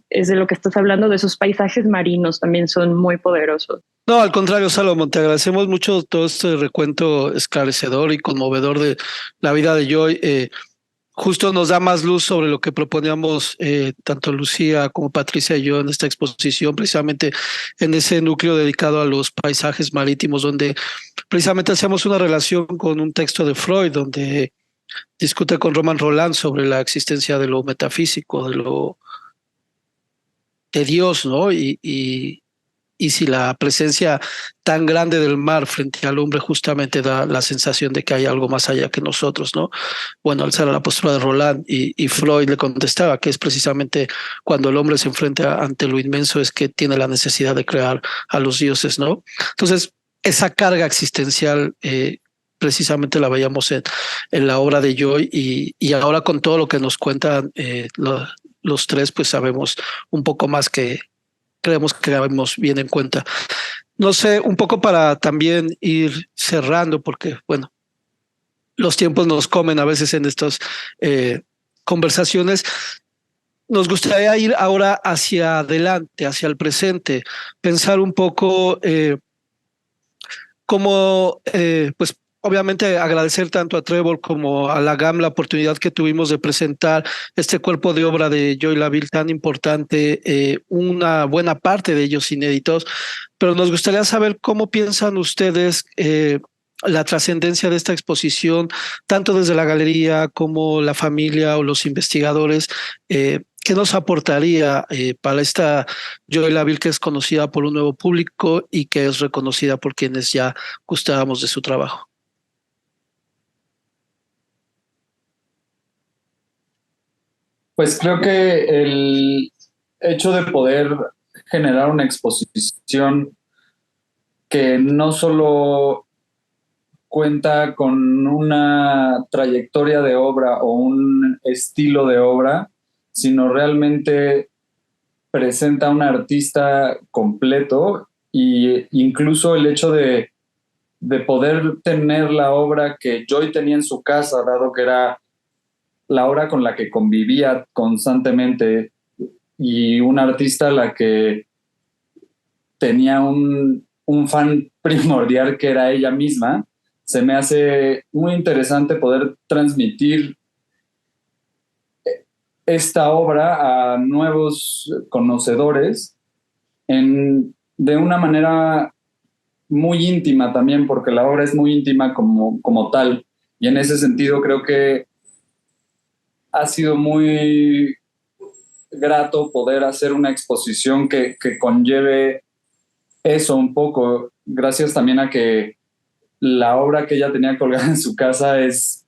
es de lo que estás hablando, de sus paisajes marinos también son muy poderosos. No, al contrario, Salomón, te agradecemos mucho todo este recuento esclarecedor y conmovedor de la vida de Joy. Justo nos da más luz sobre lo que proponíamos tanto Lucía como Patricia y yo en esta exposición, precisamente en ese núcleo dedicado a los paisajes marítimos, donde precisamente hacemos una relación con un texto de Freud, donde discute con Roman Roland sobre la existencia de lo metafísico, de Dios, ¿no? Y si la presencia tan grande del mar frente al hombre justamente da la sensación de que hay algo más allá que nosotros, ¿no? Bueno, al ser la postura de Roland y Freud le contestaba que es precisamente cuando el hombre se enfrenta ante lo inmenso es que tiene la necesidad de crear a los dioses, ¿no? Entonces, esa carga existencial precisamente la veíamos en la obra de Joy y ahora con todo lo que nos cuentan los tres, pues sabemos un poco más que creemos que vemos bien en cuenta. No sé, un poco para también ir cerrando, porque, bueno, los tiempos nos comen a veces en estas conversaciones. Nos gustaría ir ahora hacia adelante, hacia el presente, pensar un poco cómo, pues, obviamente agradecer tanto a Trevor como a la GAM la oportunidad que tuvimos de presentar este cuerpo de obra de Joy Laville tan importante, una buena parte de ellos inéditos, pero nos gustaría saber cómo piensan ustedes la trascendencia de esta exposición, tanto desde la galería como la familia o los investigadores. ¿Qué nos aportaría para esta Joy Laville que es conocida por un nuevo público y que es reconocida por quienes ya gustábamos de su trabajo? Pues creo que el hecho de poder generar una exposición que no solo cuenta con una trayectoria de obra o un estilo de obra, sino realmente presenta a un artista completo, y incluso el hecho de poder tener la obra que Joy tenía en su casa, dado que era la obra con la que convivía constantemente, y una artista a la que tenía un fan primordial que era ella misma, se me hace muy interesante poder transmitir esta obra a nuevos conocedores de una manera muy íntima también, porque la obra es muy íntima como tal. Y en ese sentido creo que ha sido muy grato poder hacer una exposición que conlleve eso un poco, gracias también a que la obra que ella tenía colgada en su casa es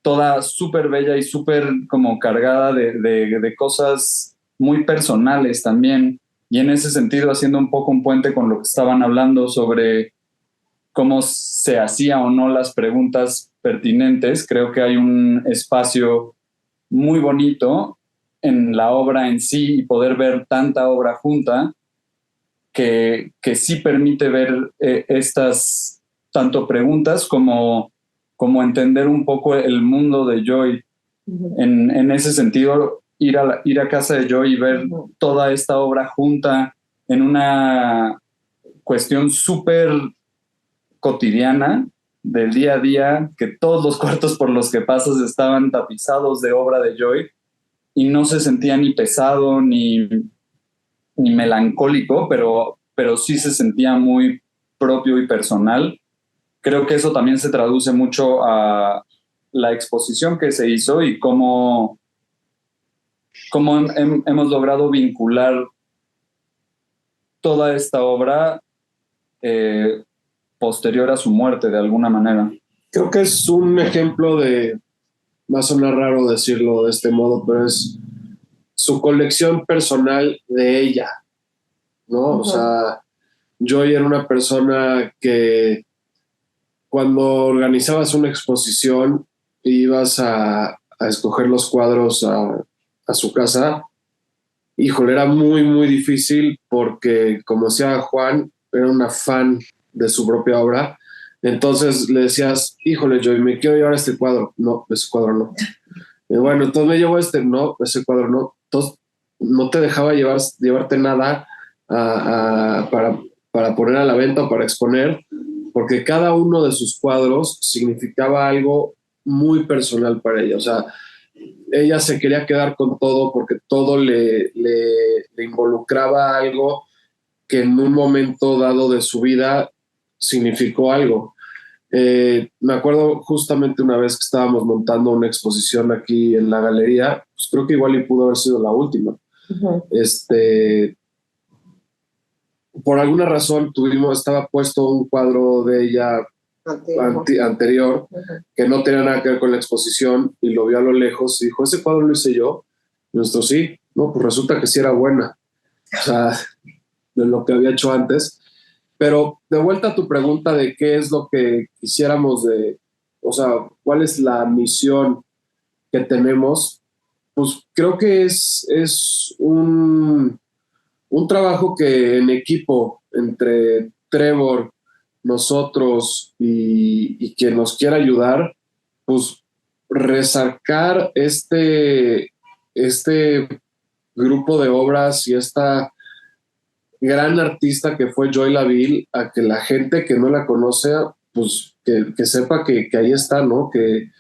toda súper bella y súper como cargada de cosas muy personales también. Y en ese sentido, haciendo un poco un puente con lo que estaban hablando sobre cómo se hacía o no las preguntas pertinentes, creo que hay un espacio muy bonito en la obra en sí, y poder ver tanta obra junta que sí permite ver estas tanto preguntas como entender un poco el mundo de Joy. En ese sentido, ir a casa de Joy y ver toda esta obra junta en una cuestión súper cotidiana del día a día, que todos los cuartos por los que pasas estaban tapizados de obra de Joy, y no se sentía ni pesado ni melancólico, pero sí se sentía muy propio y personal. Creo que eso también se traduce mucho a la exposición que se hizo y cómo hemos logrado vincular toda esta obra posterior a su muerte, de alguna manera. Creo que es un ejemplo de, va a sonar raro decirlo de este modo, pero es su colección personal de ella, ¿no? O sea, Joy era una persona que cuando organizabas una exposición ibas a escoger los cuadros a su casa, híjole, era muy, muy difícil porque, como decía Juan, era una fan de su propia obra. Entonces le decías, híjole, Joy, me quiero llevar este cuadro. No, ese cuadro no. Y bueno, entonces me llevo este. No, ese cuadro no. Entonces no te dejaba llevarte nada para poner a la venta o para exponer, porque cada uno de sus cuadros significaba algo muy personal para ella. O sea, ella se quería quedar con todo porque todo le involucraba algo que en un momento dado de su vida significó algo. Me acuerdo justamente una vez que estábamos montando una exposición aquí en la galería, pues creo que igual y pudo haber sido la última. Por alguna razón estaba puesto un cuadro de ella anterior que no tenía nada que ver con la exposición, y lo vio a lo lejos y dijo, ¿ese cuadro lo hice yo? Y nosotros, sí. No, pues resulta que sí era buena, o sea, de lo que había hecho antes. Pero de vuelta a tu pregunta de qué es lo que quisiéramos o sea, cuál es la misión que tenemos, pues creo que es un trabajo que en equipo entre Trevor, nosotros y quien nos quiera ayudar, pues resacar este grupo de obras y esta gran artista que fue Joy Laville, a que la gente que no la conoce, pues que sepa que ahí está, ¿no? Que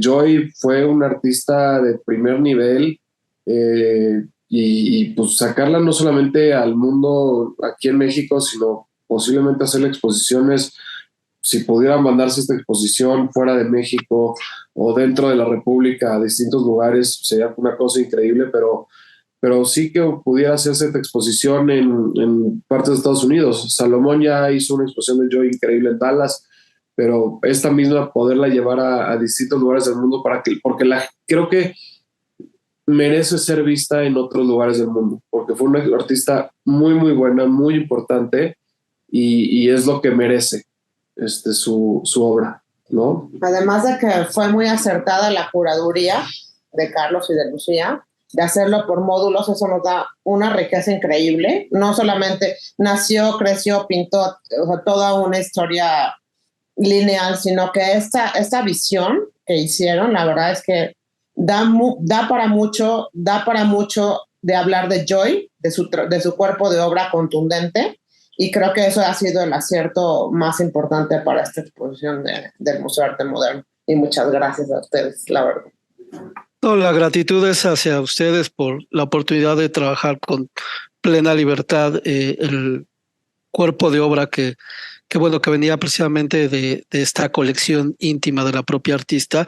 Joy fue una artista de primer nivel, y pues sacarla no solamente al mundo aquí en México, sino posiblemente hacerle exposiciones. Si pudiera mandarse esta exposición fuera de México o dentro de la República a distintos lugares, sería una cosa increíble, pero sí que pudiera hacerse esta exposición en partes de Estados Unidos. Salomón ya hizo una exposición de Joy increíble en Dallas, pero esta misma poderla llevar a distintos lugares del mundo porque creo que merece ser vista en otros lugares del mundo, porque fue una artista muy, muy buena, muy importante, y es lo que merece su obra, ¿no? Además de que fue muy acertada la curaduría de Carlos y de Lucía, de hacerlo por módulos, eso nos da una riqueza increíble. No solamente nació, creció, pintó, o sea, toda una historia lineal, sino que esta visión que hicieron, la verdad es que da para mucho de hablar de Joy, de su cuerpo de obra contundente, y creo que eso ha sido el acierto más importante para esta exposición del Museo de Arte Moderno. Y muchas gracias a ustedes, la verdad. No, la gratitud es hacia ustedes por la oportunidad de trabajar con plena libertad el cuerpo de obra que bueno, que venía precisamente de esta colección íntima de la propia artista,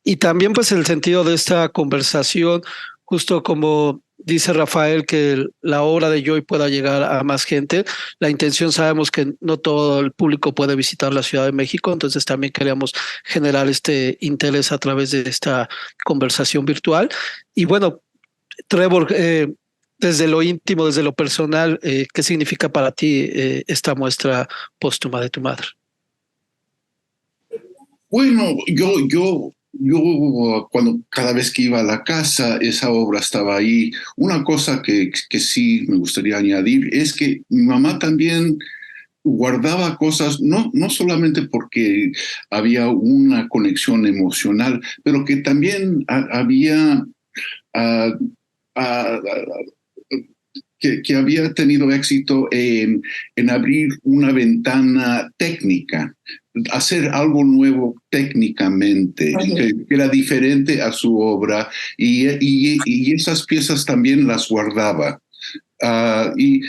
y también pues el sentido de esta conversación, justo como dice Rafael, que la obra de Joy pueda llegar a más gente. La intención, sabemos que no todo el público puede visitar la Ciudad de México, entonces también queríamos generar este interés a través de esta conversación virtual. Y bueno, Trevor, desde lo íntimo, desde lo personal, ¿qué significa para ti esta muestra póstuma de tu madre? Bueno, yo cuando cada vez que iba a la casa, esa obra estaba ahí. Una cosa que sí me gustaría añadir es que mi mamá también guardaba cosas, no solamente porque había una conexión emocional, pero que también había... que había tenido éxito en abrir una ventana técnica, hacer algo nuevo técnicamente, que era diferente a su obra, y esas piezas también las guardaba. Y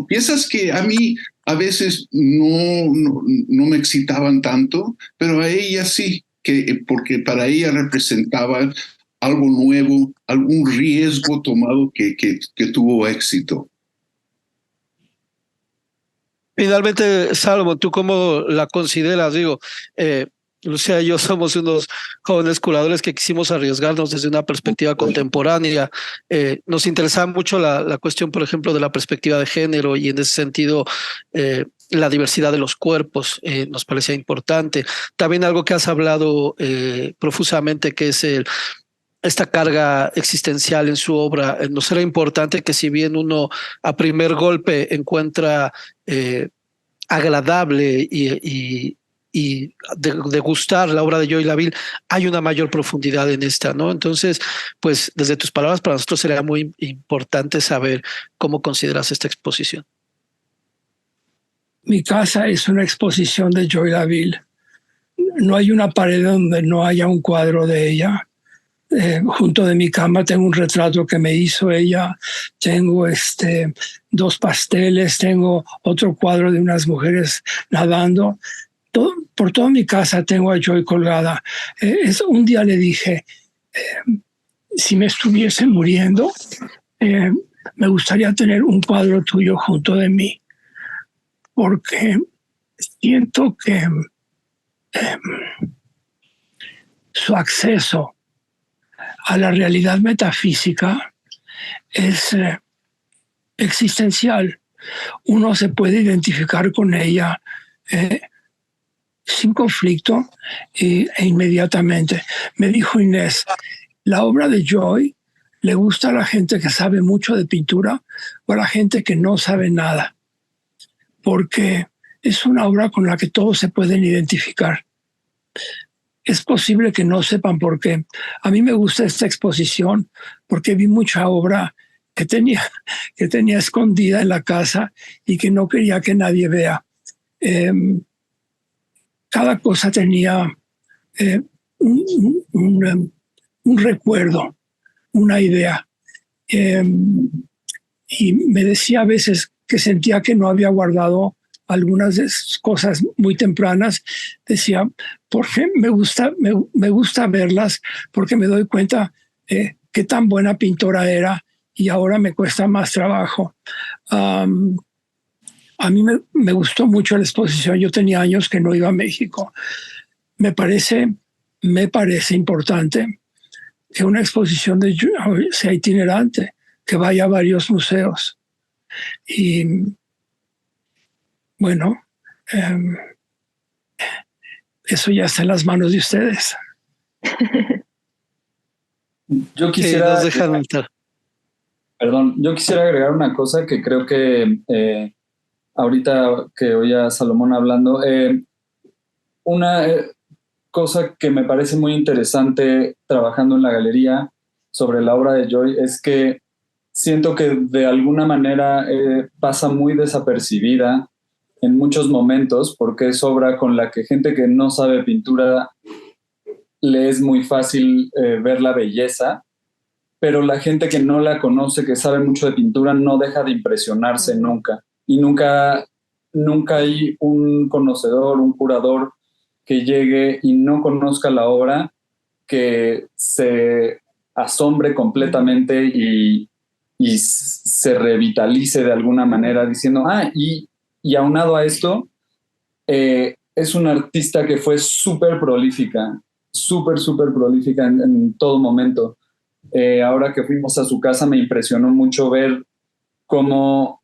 piezas que a mí a veces no me excitaban tanto, pero a ella sí, porque para ella representaban algo nuevo, algún riesgo tomado que tuvo éxito. Finalmente, Salomón, ¿tú cómo la consideras? Digo, Lucía y yo somos unos jóvenes curadores que quisimos arriesgarnos desde una perspectiva contemporánea. Nos interesaba mucho la cuestión, por ejemplo, de la perspectiva de género, y en ese sentido la diversidad de los cuerpos nos parecía importante. También algo que has hablado profusamente, que es esta carga existencial en su obra. Nos era importante que, si bien uno a primer golpe encuentra agradable y de gustar la obra de Joy Laville, hay una mayor profundidad en esta, ¿no? Entonces, pues desde tus palabras, para nosotros sería muy importante saber cómo consideras esta exposición. Mi casa es una exposición de Joy Laville. No hay una pared donde no haya un cuadro de ella. Junto de mi cama tengo un retrato que me hizo ella, tengo 2 pasteles, tengo otro cuadro de unas mujeres nadando. Por toda mi casa tengo a Joy colgada. Un día le dije, si me estuviese muriendo, me gustaría tener un cuadro tuyo junto de mí, porque siento que su acceso a la realidad metafísica es existencial. Uno se puede identificar con ella sin conflicto e inmediatamente. Me dijo Inés, la obra de Joy le gusta a la gente que sabe mucho de pintura o a la gente que no sabe nada, porque es una obra con la que todos se pueden identificar. Es posible que no sepan por qué. A mí me gusta esta exposición porque vi mucha obra que tenía escondida en la casa y que no quería que nadie vea. Cada cosa tenía un recuerdo, una idea. Y me decía a veces que sentía que no había guardado algunas de esas cosas muy tempranas. Decía, porque me gusta verlas, porque me doy cuenta qué tan buena pintora era y ahora me cuesta más trabajo. A mí me gustó mucho la exposición. Yo tenía años que no iba a México. Me parece importante que una exposición sea itinerante, que vaya a varios museos. Y Bueno, eso ya está en las manos de ustedes. Yo quisiera... nos dejan entrar. Perdón, yo quisiera agregar una cosa que creo que ahorita que oía a Salomón hablando, una cosa que me parece muy interesante trabajando en la galería sobre la obra de Joy es que siento que de alguna manera pasa muy desapercibida en muchos momentos porque es obra con la que gente que no sabe pintura le es muy fácil ver la belleza, pero la gente que no la conoce, que sabe mucho de pintura, no deja de impresionarse nunca. Y nunca hay un conocedor, un curador que llegue y no conozca la obra, que se asombre completamente y se revitalice de alguna manera diciendo, y aunado a esto, es una artista que fue súper prolífica en todo momento. Ahora que fuimos a su casa me impresionó mucho ver cómo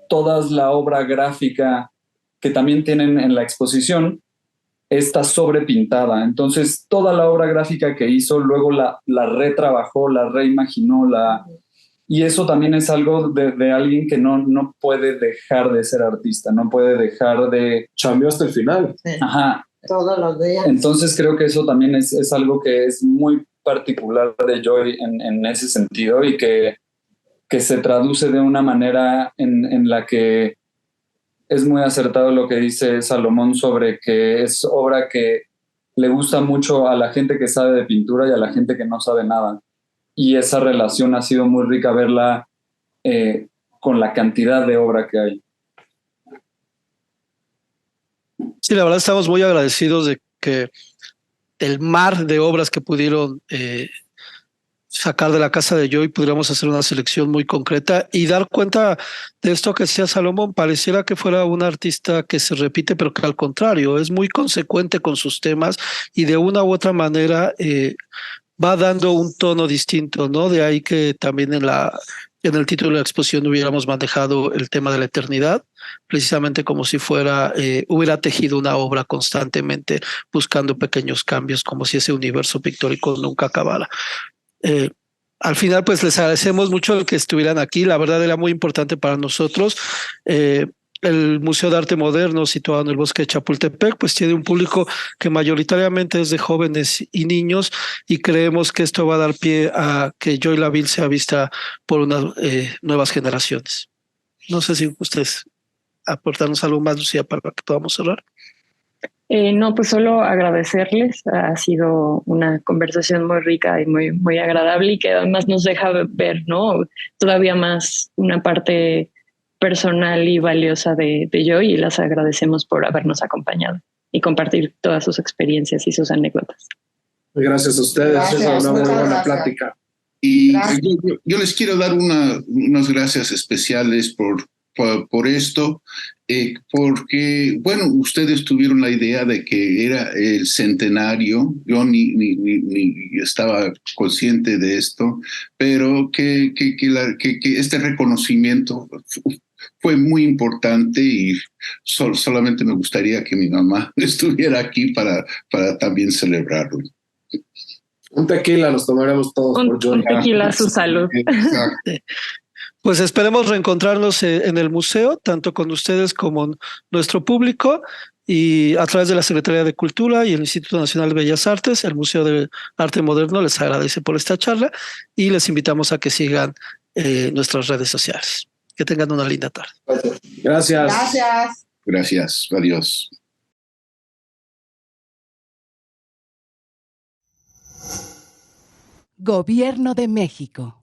toda la obra gráfica que también tienen en la exposición está sobrepintada. Entonces, toda la obra gráfica que hizo, luego la retrabajó, la reimaginó, y eso también es algo de alguien que no puede dejar de ser artista, no puede dejar de... Chambeó hasta el final. Sí. Ajá. Todos los días. Entonces creo que eso también es algo que es muy particular de Joy en ese sentido y que se traduce de una manera en la que es muy acertado lo que dice Salomón sobre que es obra que le gusta mucho a la gente que sabe de pintura y a la gente que no sabe nada. Y esa relación ha sido muy rica verla con la cantidad de obra que hay. Sí, la verdad estamos muy agradecidos de que el mar de obras que pudieron sacar de la casa de Joy, pudiéramos hacer una selección muy concreta y dar cuenta de esto que decía Salomón. Pareciera que fuera un artista que se repite, pero que al contrario, es muy consecuente con sus temas y de una u otra manera va dando un tono distinto, ¿no? De ahí que también en el título de la exposición hubiéramos manejado el tema de la eternidad, precisamente como si hubiera tejido una obra constantemente buscando pequeños cambios, como si ese universo pictórico nunca acabara. Al final, pues les agradecemos mucho el que estuvieran aquí. La verdad era muy importante para nosotros. El Museo de Arte Moderno, situado en el Bosque de Chapultepec, pues tiene un público que mayoritariamente es de jóvenes y niños, y creemos que esto va a dar pie a que Joy La Ville sea vista por unas nuevas generaciones. No sé si ustedes aportarnos algo más, Lucía, para que podamos cerrar. No, pues solo agradecerles. Ha sido una conversación muy rica y muy, muy agradable y que además nos deja ver, ¿no? Todavía más una parte personal y valiosa de Joy, y las agradecemos por habernos acompañado y compartir todas sus experiencias y sus anécdotas. Gracias a ustedes, Gracias, es una muy buena gracias. plática. Y Gracias. yo les quiero dar unas gracias especiales por esto, porque, bueno, ustedes tuvieron la idea de que era el centenario. Yo ni estaba consciente de esto, pero que este reconocimiento fue muy importante, y solamente me gustaría que mi mamá estuviera aquí para también celebrarlo. Un tequila nos tomaremos todos por Joy. Un tequila a su salud. Exacto. Pues esperemos reencontrarnos en el museo, tanto con ustedes como nuestro público, y a través de la Secretaría de Cultura y el Instituto Nacional de Bellas Artes. El Museo de Arte Moderno les agradece por esta charla y les invitamos a que sigan nuestras redes sociales. Que tengan una linda tarde. Gracias. Gracias. Gracias. Adiós. Gobierno de México.